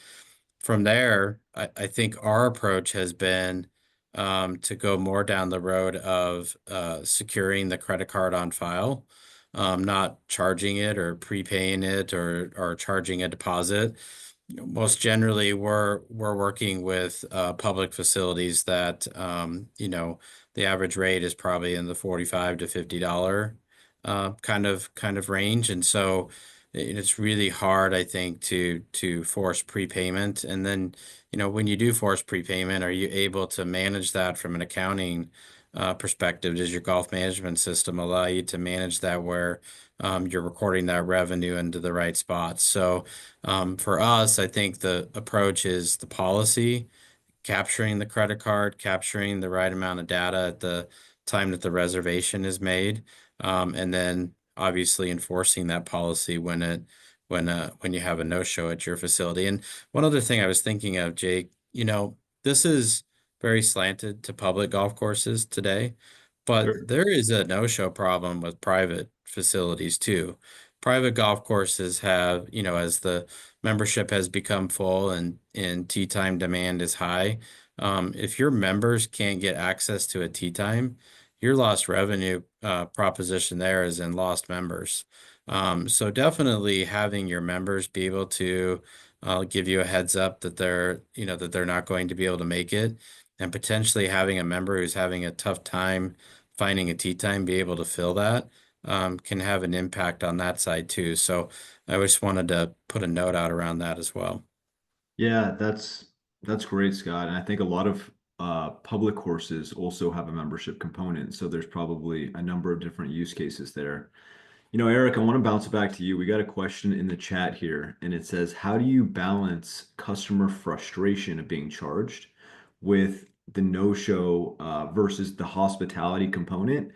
From there, I think our approach has been to go more down the road of securing the credit card on file, not charging it or prepaying it or charging a deposit. Most generally, we're working with public facilities that the average rate is probably in the $45 to $50 kind of range, and so it's really hard, I think, to force prepayment. And then, when you do force prepayment, are you able to manage that from an accounting perspective? Does your golf management system allow you to manage that where you're recording that revenue into the right spots? So for us, I think the approach is the policy, capturing the credit card, capturing the right amount of data at the time that the reservation is made, and then obviously enforcing that policy when you have a no-show at your facility. And one other thing I was thinking of, Jake, this is very slanted to public golf courses today, but Sure. there is a no-show problem with private facilities too. Private golf courses have, as the membership has become full and tee time demand is high, if your members can't get access to a tee time, your lost revenue proposition there is in lost members. So definitely having your members be able to give you a heads up that they're not going to be able to make it, and potentially having a member who's having a tough time finding a tee time be able to fill that can have an impact on that side too. So I just wanted to put a note out around that as well. Yeah, that's great, Scott. And I think a lot of public courses also have a membership component. So there's probably a number of different use cases there. Eric, I want to bounce back to you. We got a question in the chat here, and it says, how do you balance customer frustration of being charged with the no-show versus the hospitality component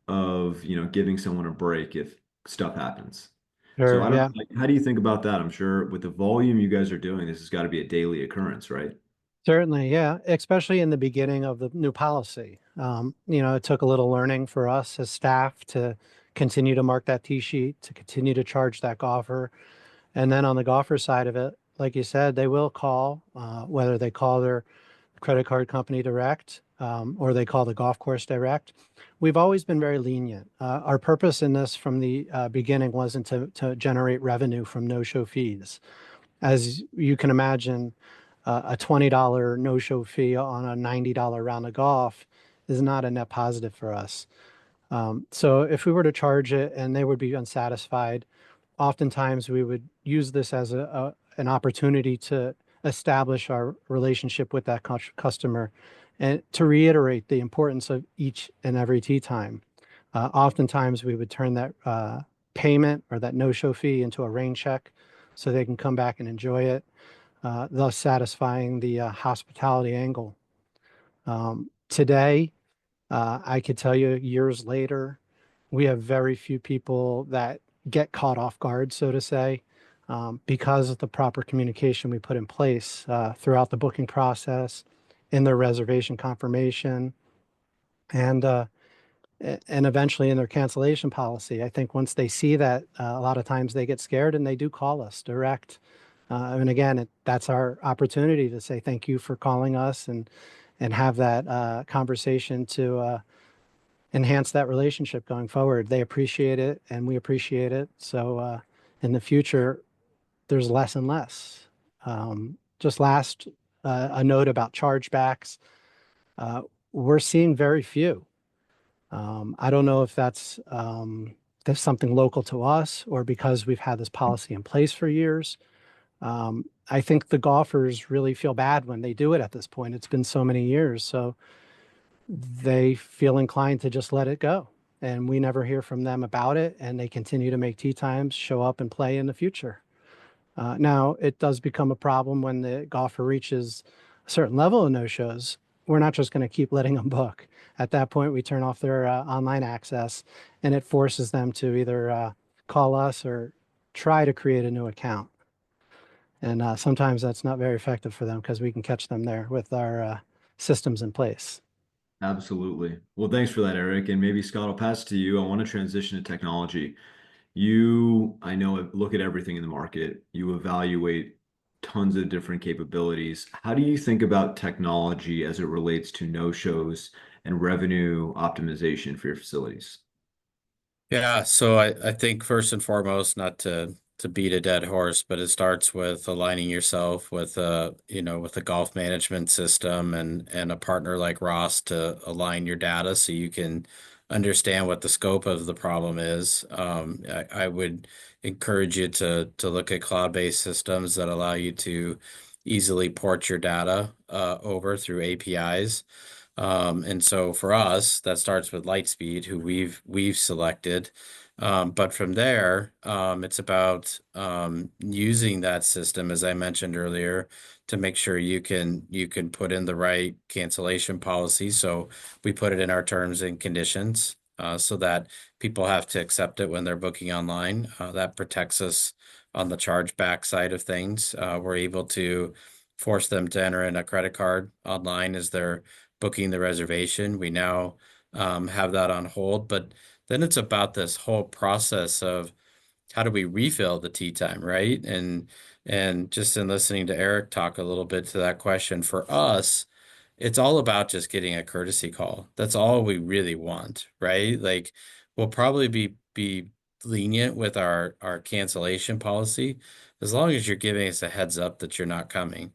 of, giving someone a break if stuff happens? So Sure, I don't, yeah. like, how do you think about that? I'm sure with the volume you guys are doing, this has got to be a daily occurrence, right? Certainly, yeah, especially in the beginning of the new policy. It took a little learning for us as staff to continue to mark that tee sheet, to continue to charge that golfer. And then on the golfer side of it, like you said, they will call, whether they call their credit card company direct or they call the golf course direct. We've always been very lenient. Our purpose in this from the beginning wasn't to generate revenue from no-show fees. As you can imagine, a $20 no-show fee on a $90 round of golf is not a net positive for us. So if we were to charge it and they would be unsatisfied, oftentimes we would use this as an opportunity to establish our relationship with that customer and to reiterate the importance of each and every tee time. Oftentimes we would turn that payment or that no-show fee into a rain check so they can come back and enjoy it, thus satisfying the hospitality angle. Today, I could tell you years later, we have very few people that get caught off guard, so to say, because of the proper communication we put in place throughout the booking process, in their reservation confirmation, and eventually in their cancellation policy. I think once they see that, a lot of times they get scared and they do call us direct. And again, that's our opportunity to say thank you for calling us and have that conversation to enhance that relationship going forward. They appreciate it and we appreciate it. So in the future, there's less and less. Just last, a note about chargebacks. We're seeing very few. I don't know if that's something local to us or because we've had this policy in place for years. I think the golfers really feel bad when they do it at this point. It's been so many years. So they feel inclined to just let it go. And we never hear from them about it. And they continue to make tee times, show up and play in the future. Now, it does become a problem when the golfer reaches a certain level of no-shows. We're not just going to keep letting them book. At that point, we turn off their online access, and it forces them to either call us or try to create a new account. And sometimes that's not very effective for them because we can catch them there with our systems in place. Absolutely. Well, thanks for that, Eric. And maybe Scott, I'll pass to you. I want to transition to technology. I know, look at everything in the market. You evaluate tons of different capabilities. How do you think about technology as it relates to no-shows and revenue optimization for your facilities? Yeah, so I think first and foremost, not to beat a dead horse, but it starts with aligning yourself with with a golf management system and a partner like Ross to align your data so you can understand what the scope of the problem is. I would encourage you to look at cloud-based systems that allow you to easily port your data over through APIs. And so for us, that starts with Lightspeed, who we've selected. But from there, it's about using that system, as I mentioned earlier, to make sure you can put in the right cancellation policy. So we put it in our terms and conditions, so that people have to accept it when they're booking online. That protects us on the chargeback side of things. We're able to force them to enter in a credit card online as they're booking the reservation. We now have that on hold, but then it's about this whole process of how do we refill the tea time, right? And just in listening to Eric talk a little bit to that question, for us, it's all about just getting a courtesy call. That's all we really want, right? Like we'll probably be lenient with our cancellation policy as long as you're giving us a heads up that you're not coming.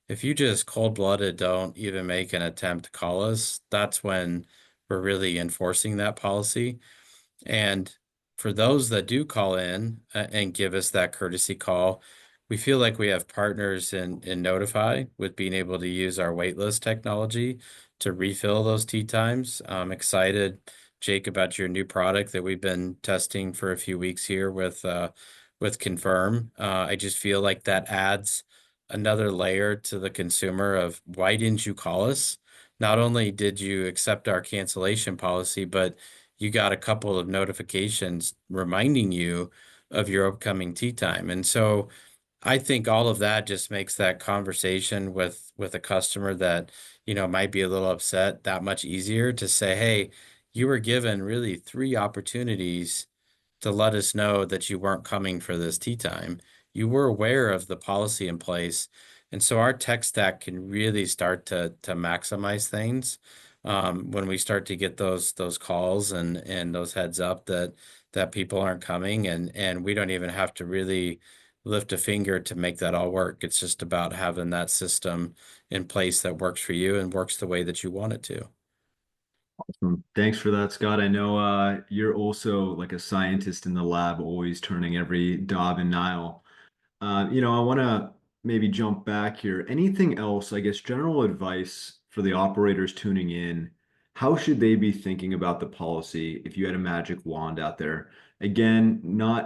If you just cold-blooded don't even make an attempt to call us, that's when we're really enforcing that policy. And for those that do call in and give us that courtesy call, we feel like we have partners in Notify with being able to use our waitlist technology to refill those tea times. I'm excited, Jake, about your new product that we've been testing for a few weeks here with Confirm. I just feel like that adds another layer to the consumer of why didn't you call us? Not only did you accept our cancellation policy, but you got a couple of notifications reminding you of your upcoming tea time. And so I think all of that just makes that conversation with a customer that, might be a little upset that much easier to say, hey, you were given really 3 opportunities to let us know that you weren't coming for this tea time. You were aware of the policy in place. And so our tech stack can really start to maximize things when we start to get those calls and those heads up that people aren't coming and we don't even have to really lift a finger to make that all work. It's just about having that system in place that works for you and works the way that you want it to. Thanks for that, Scott. I know you're also like a scientist in the lab, always turning every Dob and Nile. I want to maybe jump back here. Anything else, I guess, general advice for the operators tuning in? How should they be thinking about the policy if you had a magic wand out there? Again,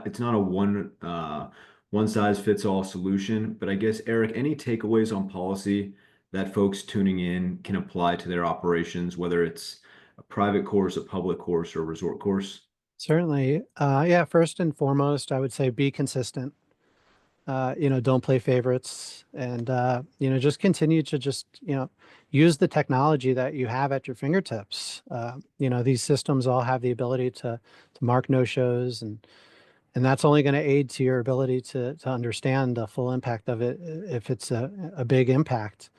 it's not a one size fits all solution, but I guess, Eric, any takeaways on policy that folks tuning in can apply to their operations, whether it's a private course, a public course, or a resort course? Certainly. Yeah, first and foremost, I would say be consistent. Don't play favorites and, just continue to use the technology that you have at your fingertips. These systems all have the ability to mark no-shows and that's only going to aid to your ability to understand the full impact of it if it's a big impact.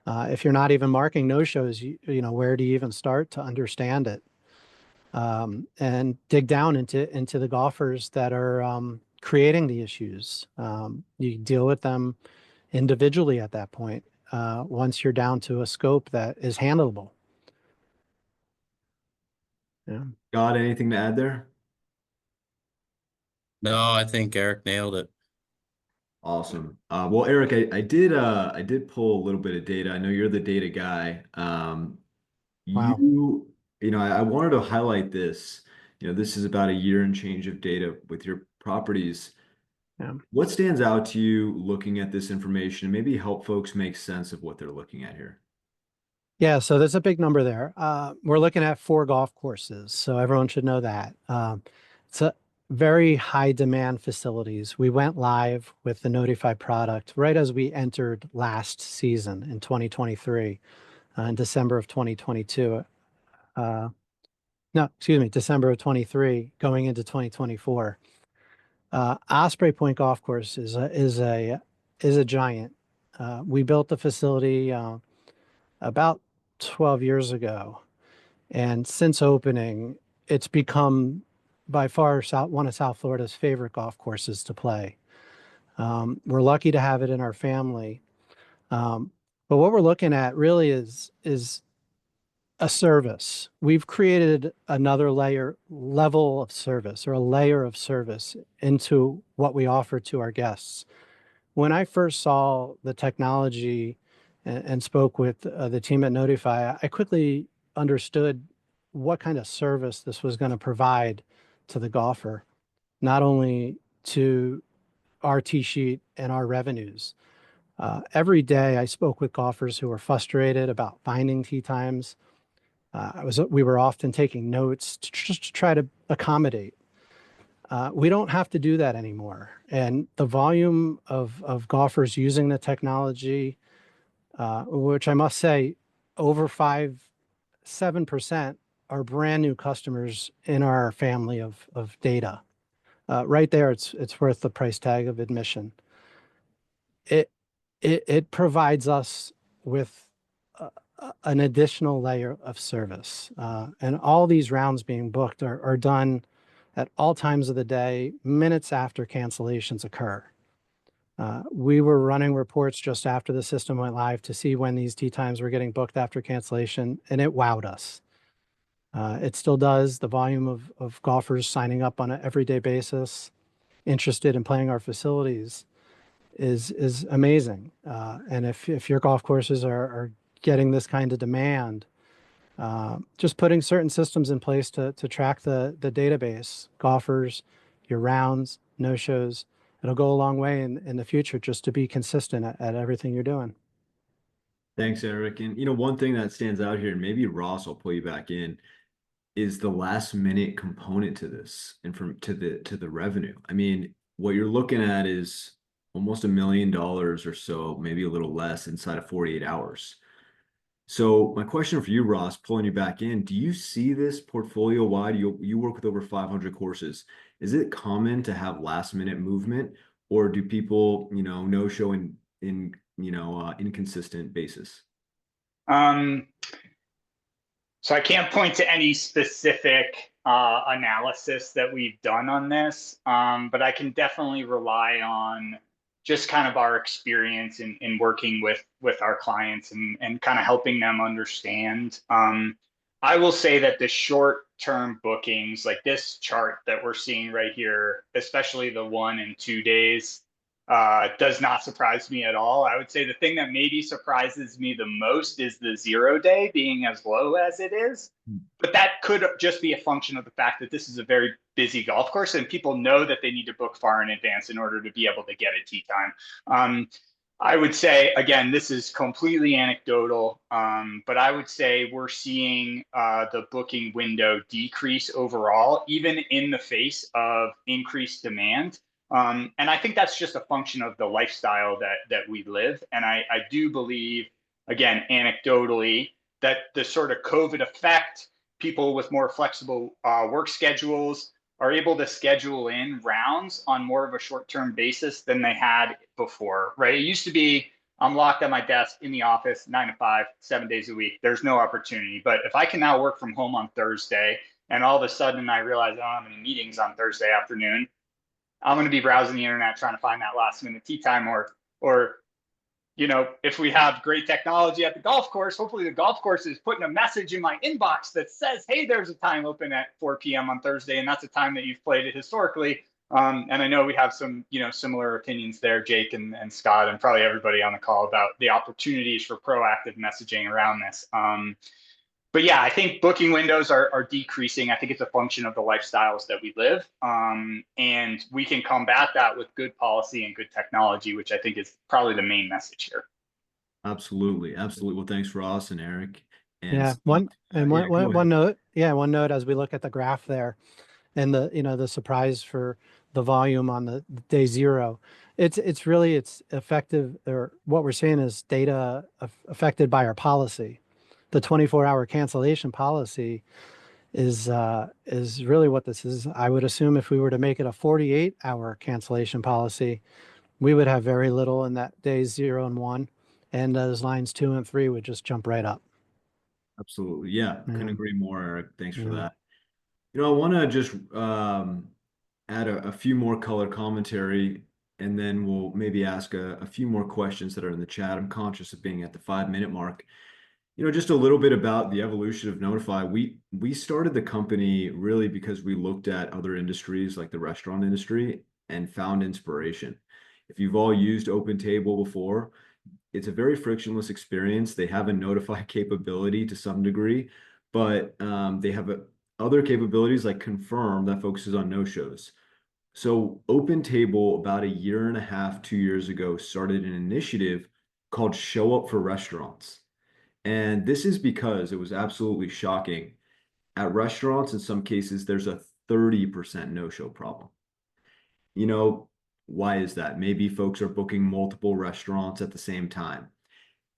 If you're not even marking no-shows, where do you even start to understand it? And dig down into the golfers that are creating the issues. You deal with them individually at that point, once you're down to a scope that is handleable. Yeah. Got anything to add there? No, I think Eric nailed it. Awesome. Well, Eric, I did pull a little bit of data. I know you're the data guy. Wow. I wanted to highlight this. This is about a year and change of data with your properties. Yeah. What stands out to you looking at this information? Maybe help folks make sense of what they're looking at here. Yeah, so there's a big number there. We're looking at 4 golf courses, so everyone should know that. It's a very high demand facilities. We went live with the Notify product right as we entered last season in 2023, in December of 2022. No, excuse me, December of 23, going into 2024. Osprey Point Golf Course is a is a giant. We built the facility about 12 years ago, and since opening, it's become by far one of South Florida's favorite golf courses to play. We're lucky to have it in our family. But what we're looking at really is a service. We've created another level of service, or a layer of service into what we offer to our guests. When I first saw the technology and spoke with the team at Notify, I quickly understood what kind of service this was going to provide to the golfer, not only to our tee sheet and our revenues. Every day I spoke with golfers who were frustrated about finding tee times. We were often taking notes just to try to accommodate. We don't have to do that anymore. And the volume of golfers using the technology, which I must say, over 7% are brand new customers in our family of data. Right there, it's worth the price tag of admission. It provides us with an additional layer of service. And all these rounds being booked are done at all times of the day, minutes after cancellations occur. We were running reports just after the system went live to see when these tee times were getting booked after cancellation, and it wowed us. It still does. The volume of golfers signing up on an everyday basis, interested in playing our facilities, is amazing. And if your golf courses are getting this kind of demand, just putting certain systems in place to track the database, golfers, your rounds, no-shows, it'll go a long way in the future just to be consistent at everything you're doing. Thanks, Eric. And one thing that stands out here, and maybe Ross, I'll pull you back in, is the last minute component to this and to the revenue. I mean, what you're looking at is almost $1 million or so, maybe a little less, inside of 48 hours. So my question for you, Ross, pulling you back in, do you see this portfolio wide? You work with over 500 courses. Is it common to have last minute movement, or do people, no show in inconsistent basis? So I can't point to any specific analysis that we've done on this, but I can definitely rely on just kind of our experience in working with our clients and kind of helping them understand. I will say that the short-term bookings, like this chart that we're seeing right here, especially the 1 and 2 days, does not surprise me at all. I would say the thing that maybe surprises me the most is the 0 day being as low as it is. But that could just be a function of the fact that this is a very busy golf course and people know that they need to book far in advance in order to be able to get a tee time. I would say, again, this is completely anecdotal, but I would say we're seeing the booking window decrease overall, even in the face of increased demand. And I think that's just a function of the lifestyle that we live. And I do believe, again, anecdotally, that the sort of COVID effect, people with more flexible work schedules are able to schedule in rounds on more of a short-term basis than they had before, right? It used to be, I'm locked at my desk in the office 9 to 5, 7 days a week. There's no opportunity. But if I can now work from home on Thursday, and all of a sudden I realize I don't have any meetings on Thursday afternoon, I'm going to be browsing the internet trying to find that last minute tee time, or if we have great technology at the golf course, hopefully the golf course is putting a message in my inbox that says, hey, there's a time open at 4 p.m. on Thursday, and that's a time that you've played it historically. And I know we have some, similar opinions there, Jake and Scott, and probably everybody on the call about the opportunities for proactive messaging around this. But yeah, I think booking windows are decreasing. I think it's a function of the lifestyles that we live. And we can combat that with good policy and good technology, which I think is probably the main message here. Absolutely. Absolutely. Well, thanks, Ross and Eric. And Yeah. Scott. One note. Yeah. One note as we look at the graph there and the surprise for the volume on the day 0. It's effective, or what we're seeing is data affected by our policy. The 24-hour cancellation policy is really what this is. I would assume if we were to make it a 48-hour cancellation policy, we would have very little in that days 0 and 1, and those lines 2 and 3 would just jump right up. Absolutely. Yeah, couldn't Yeah. agree more, Eric. Thanks for Yeah. that. I want to just add a few more color commentary, and then we'll maybe ask a few more questions that are in the chat. I'm conscious of being at the 5-minute mark. Just a little bit about the evolution of Notify. We started the company really because we looked at other industries like the restaurant industry and found inspiration. If you've all used OpenTable before, it's a very frictionless experience. They have a Notify capability to some degree, but they have other capabilities like Confirm that focuses on no-shows. So OpenTable about 1.5 years, 2 years ago started an initiative called Show Up for Restaurants. And this is because it was absolutely shocking. At restaurants, in some cases, there's a 30% no-show problem. Why is that? Maybe folks are booking multiple restaurants at the same time.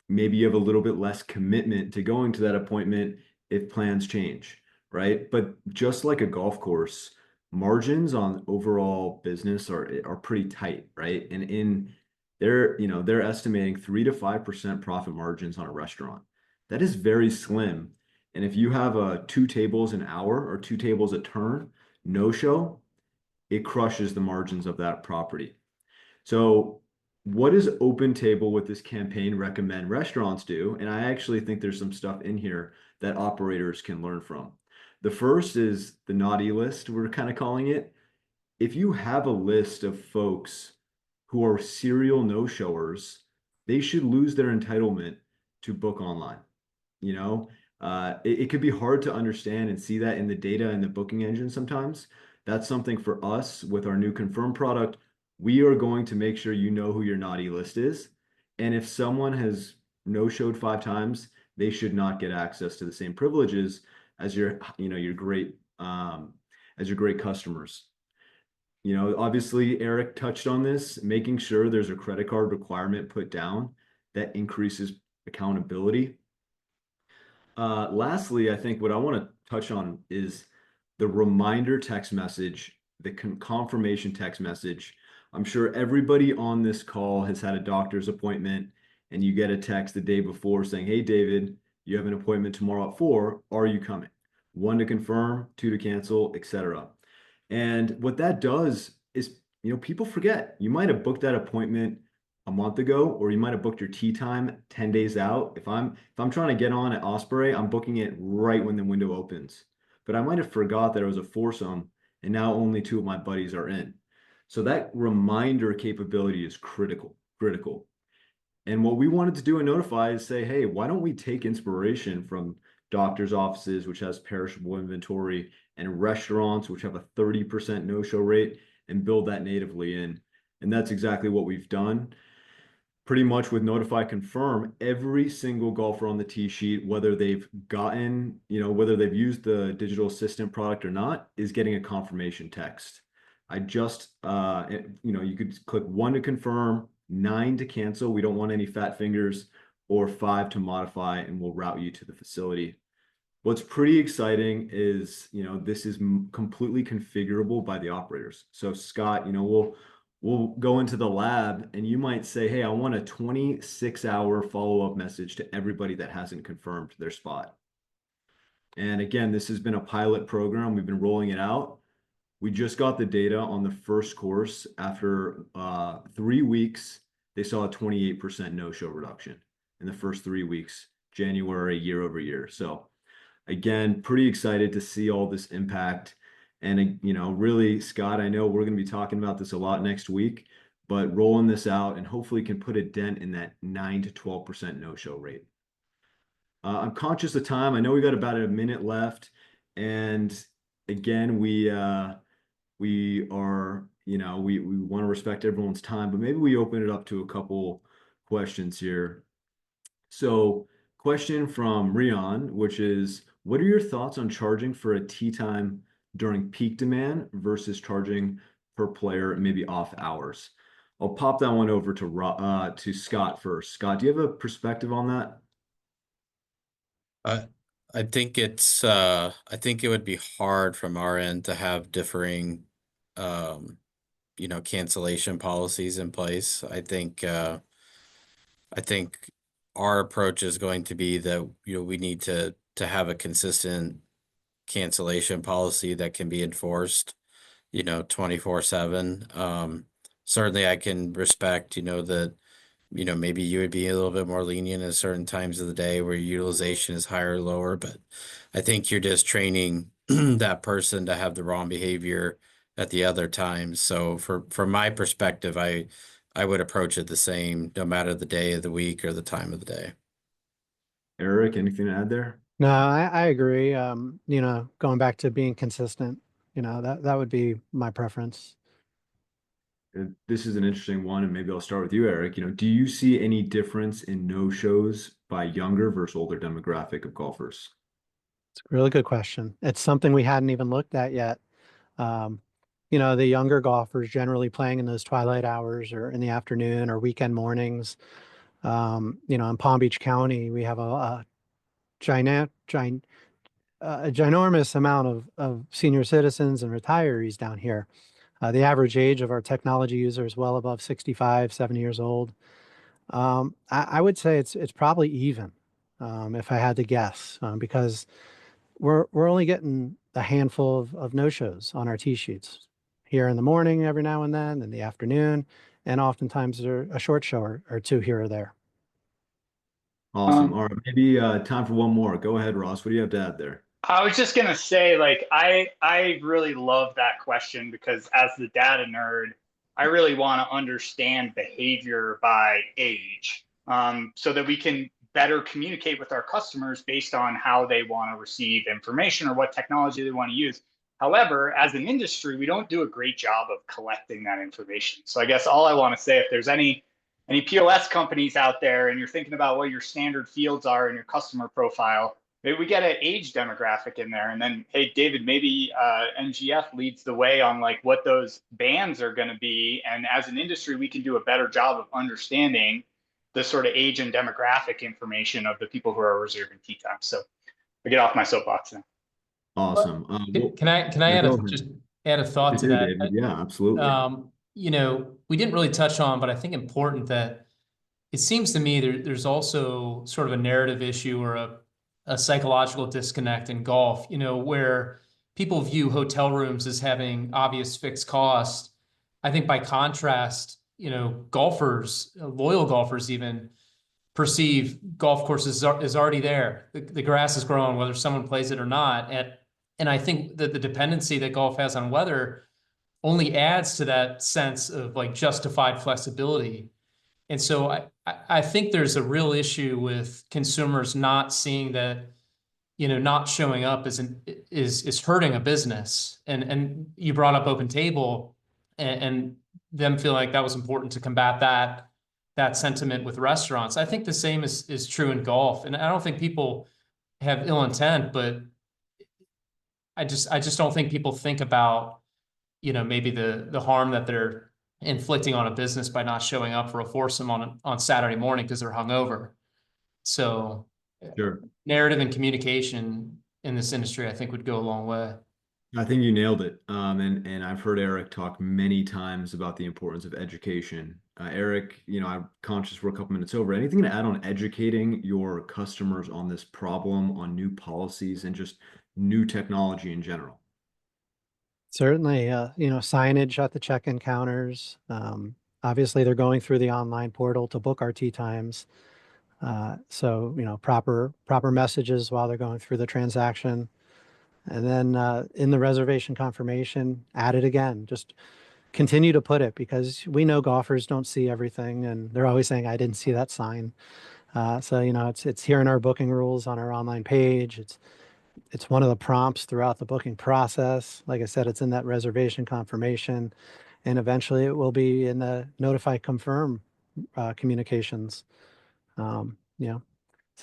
Maybe you have a little bit less commitment to going to that appointment if plans change, right? But just like a golf course, margins on overall business are pretty tight, right? And they're estimating 3 to 5% profit margins on a restaurant. That is very slim. And if you have 2 tables an hour or 2 tables a turn, no show, it crushes the margins of that property. So what does OpenTable with this campaign recommend restaurants do? And I actually think there's some stuff in here that operators can learn from. The first is the naughty list, we're kind of calling it. If you have a list of folks who are serial no-showers, they should lose their entitlement to book online. It could be hard to understand and see that in the data in the booking engine sometimes. That's something for us with our new Confirm product. We are going to make sure you know who your naughty list is. And if someone has no-showed 5 times, they should not get access to the same privileges as your great customers. Obviously Eric touched on this, making sure there's a credit card requirement put down that increases accountability. Lastly, I think what I want to touch on is the reminder text message, the confirmation text message. I'm sure everybody on this call has had a doctor's appointment and you get a text the day before saying, "Hey, David, you have an appointment tomorrow at 4. Are you coming?" 1 to confirm, 2 to cancel, etc. And what that does is, people forget. You might have booked that appointment a month ago, or you might have booked your tee time 10 days out. If I'm trying to get on at Osprey, I'm booking it right when the window opens. But I might have forgot that it was a foursome, and now only 2 of my buddies are in. So that reminder capability is critical. And what we wanted to do in Notify is say, hey, why don't we take inspiration from doctors' offices, which has perishable inventory, and restaurants, which have a 30% no-show rate, and build that natively in. And that's exactly what we've done. Pretty much with Notify Confirm, every single golfer on the tee sheet, whether they've used the digital assistant product or not, is getting a confirmation text. You could click 1 to confirm, 9 to cancel. We don't want any fat fingers, or 5 to modify, and we'll route you to the facility. What's pretty exciting is, this is completely configurable by the operators. So Scott, we'll go into the lab and you might say, hey, I want a 26-hour follow-up message to everybody that hasn't confirmed their spot. And again, this has been a pilot program. We've been rolling it out. We just got the data on the first course. After 3 weeks, they saw a 28% no-show reduction in the first 3 weeks, January year over year. So again, pretty excited to see all this impact. And, really, Scott, I know we're going to be talking about this a lot next week, but rolling this out and hopefully can put a dent in that 9 to 12% no-show rate. I'm conscious of time. I know we got about a minute left. And again, we want to respect everyone's time, but maybe we open it up to a couple questions here. So question from Rion, which is, what are your thoughts on charging for a tee time during peak demand versus charging per player, maybe off hours? I'll pop that one over to Scott first. Scott, do you have a perspective on that? I think it would be hard from our end to have differing cancellation policies in place. I think our approach is going to be that, we need to have a consistent cancellation policy that can be enforced, 24/7. Certainly I can respect, that, maybe you would be a little bit more lenient at certain times of the day where utilization is higher or lower, but I think you're just training that person to have the wrong behavior at the other times. So from my perspective, I would approach it the same, no matter the day of the week or the time of the day. Eric, anything to add there? No, I agree. Going back to being consistent, that would be my preference. This is an interesting one, and maybe I'll start with you, Eric. Do you see any difference in no-shows by younger versus older demographic of golfers? It's a really good question. It's something we hadn't even looked at yet. The younger golfers generally playing in those twilight hours or in the afternoon or weekend mornings. In Palm Beach County, we have a ginormous amount of senior citizens and retirees down here. The average age of our technology user is well above 65, 70 years old. I would say it's probably even, if I had to guess, because we're only getting a handful of no-shows on our tee sheets here in the morning every now and then, in the afternoon, and oftentimes they're a short show or two here or there. Awesome. All right, maybe time for one more. Go ahead, Ross. What do you have to add there? I was just gonna say, like, I really love that question because as the data nerd, I really want to understand behavior by age, so that we can better communicate with our customers based on how they want to receive information or what technology they want to use. However, as an industry, we don't do a great job of collecting that information. So I guess all I want to say, if there's any POS companies out there and you're thinking about what your standard fields are in your customer profile, maybe we get an age demographic in there. And then, hey, David, maybe NGF leads the way on like what those bands are going to be. And as an industry, we can do a better job of understanding the sort of age and demographic information of the people who are reserving tee time. So I get off my soapbox now. Awesome. Can I yeah, go ahead. just add a thought to You do, that? David. Yeah, absolutely. We didn't really touch on, but I think important that it seems to me there's also sort of a narrative issue or a psychological disconnect in golf, where people view hotel rooms as having obvious fixed costs. I think by contrast, golfers, loyal golfers even, perceive golf courses is already there. The grass is growing, whether someone plays it or not. And I think that the dependency that golf has on weather only adds to that sense of like justified flexibility. And so I think there's a real issue with consumers not seeing that, not showing up is hurting a business. And you brought up OpenTable and them feeling like that was important to combat that sentiment with restaurants. I think the same is true in golf. And I don't think people have ill intent, but I just don't think people think about, maybe the harm that they're inflicting on a business by not showing up for a foursome on Saturday morning because they're hungover. So Sure. narrative and communication in this industry, I think, would go a long way. I think you nailed it. And I've heard Eric talk many times about the importance of education. Eric, I'm conscious we're a couple minutes over. Anything to add on educating your customers on this problem, on new policies, and just new technology in general? Certainly, signage at the check-in counters. Obviously, they're going through the online portal to book our tee times. So, proper messages while they're going through the transaction. And then in the reservation confirmation, add it again. Just continue to put it because we know golfers don't see everything and they're always saying, I didn't see that sign. So, it's here in our booking rules on our online page. It's one of the prompts throughout the booking process. Like I said, it's in that reservation confirmation, and eventually it will be in the notify confirm communications. So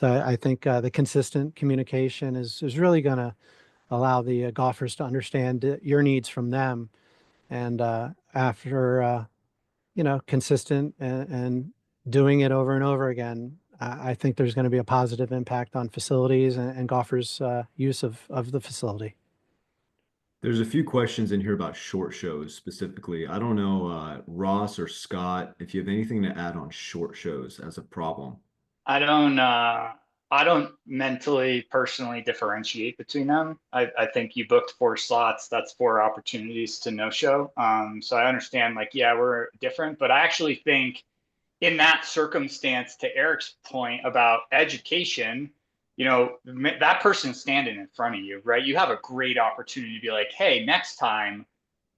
I think the consistent communication is really going to allow the golfers to understand your needs from them. And after, consistent and doing it over and over again, I think there's going to be a positive impact on facilities and golfers' use of the facility. There's a few questions in here about short shows specifically. I don't know, Ross or Scott, if you have anything to add on short shows as a problem. I don't mentally personally differentiate between them. I think you booked 4 slots, that's 4 opportunities to no show. So I understand like, yeah, we're different, but I actually think in that circumstance, to Eric's point about education, that person's standing in front of you, right? You have a great opportunity to be like, hey, next time,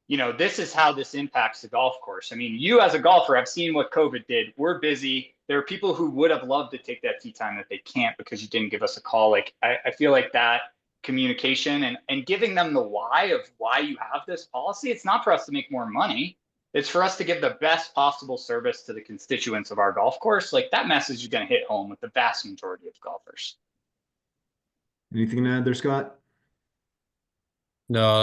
this is how this impacts the golf course. I mean, you as a golfer have seen what COVID did. We're busy. There are people who would have loved to take that tee time that they can't because you didn't give us a call. Like, I feel like that communication and giving them the why of why you have this policy, it's not for us to make more money. It's for us to give the best possible service to the constituents of our golf course. Like that message is going to hit home with the vast majority of golfers. Anything to add there, Scott? No,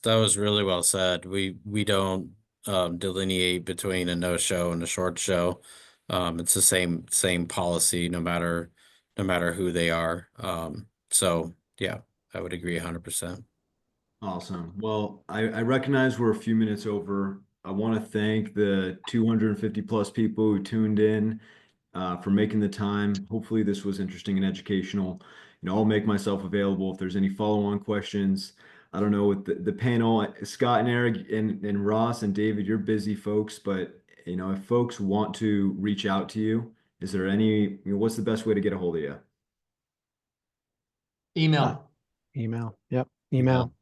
that was really well said. We don't delineate between a no show and a short show. It's the same policy no matter who they are. So yeah, I would agree 100%. Awesome. Well, I recognize we're a few minutes over. I want to thank the 250 plus people who tuned in for making the time. Hopefully this was interesting and educational. I'll make myself available if there's any follow-on questions. I don't know with the panel, Scott and Eric and Ross and David, you're busy folks, but if folks want to reach out to you, is there any, what's the best way to get a hold of you? Email. Email. Yep. Email.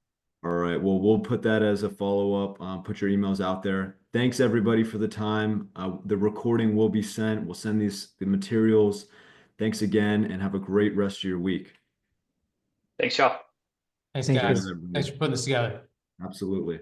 All right. Well, we'll put that as a follow-up. Put your emails out there. Thanks everybody for the time. The recording will be sent. We'll send the materials. Thanks again and have a great rest of your week. Thanks, y'all. Thanks, Thank you. guys. Thanks for putting this together. Absolutely.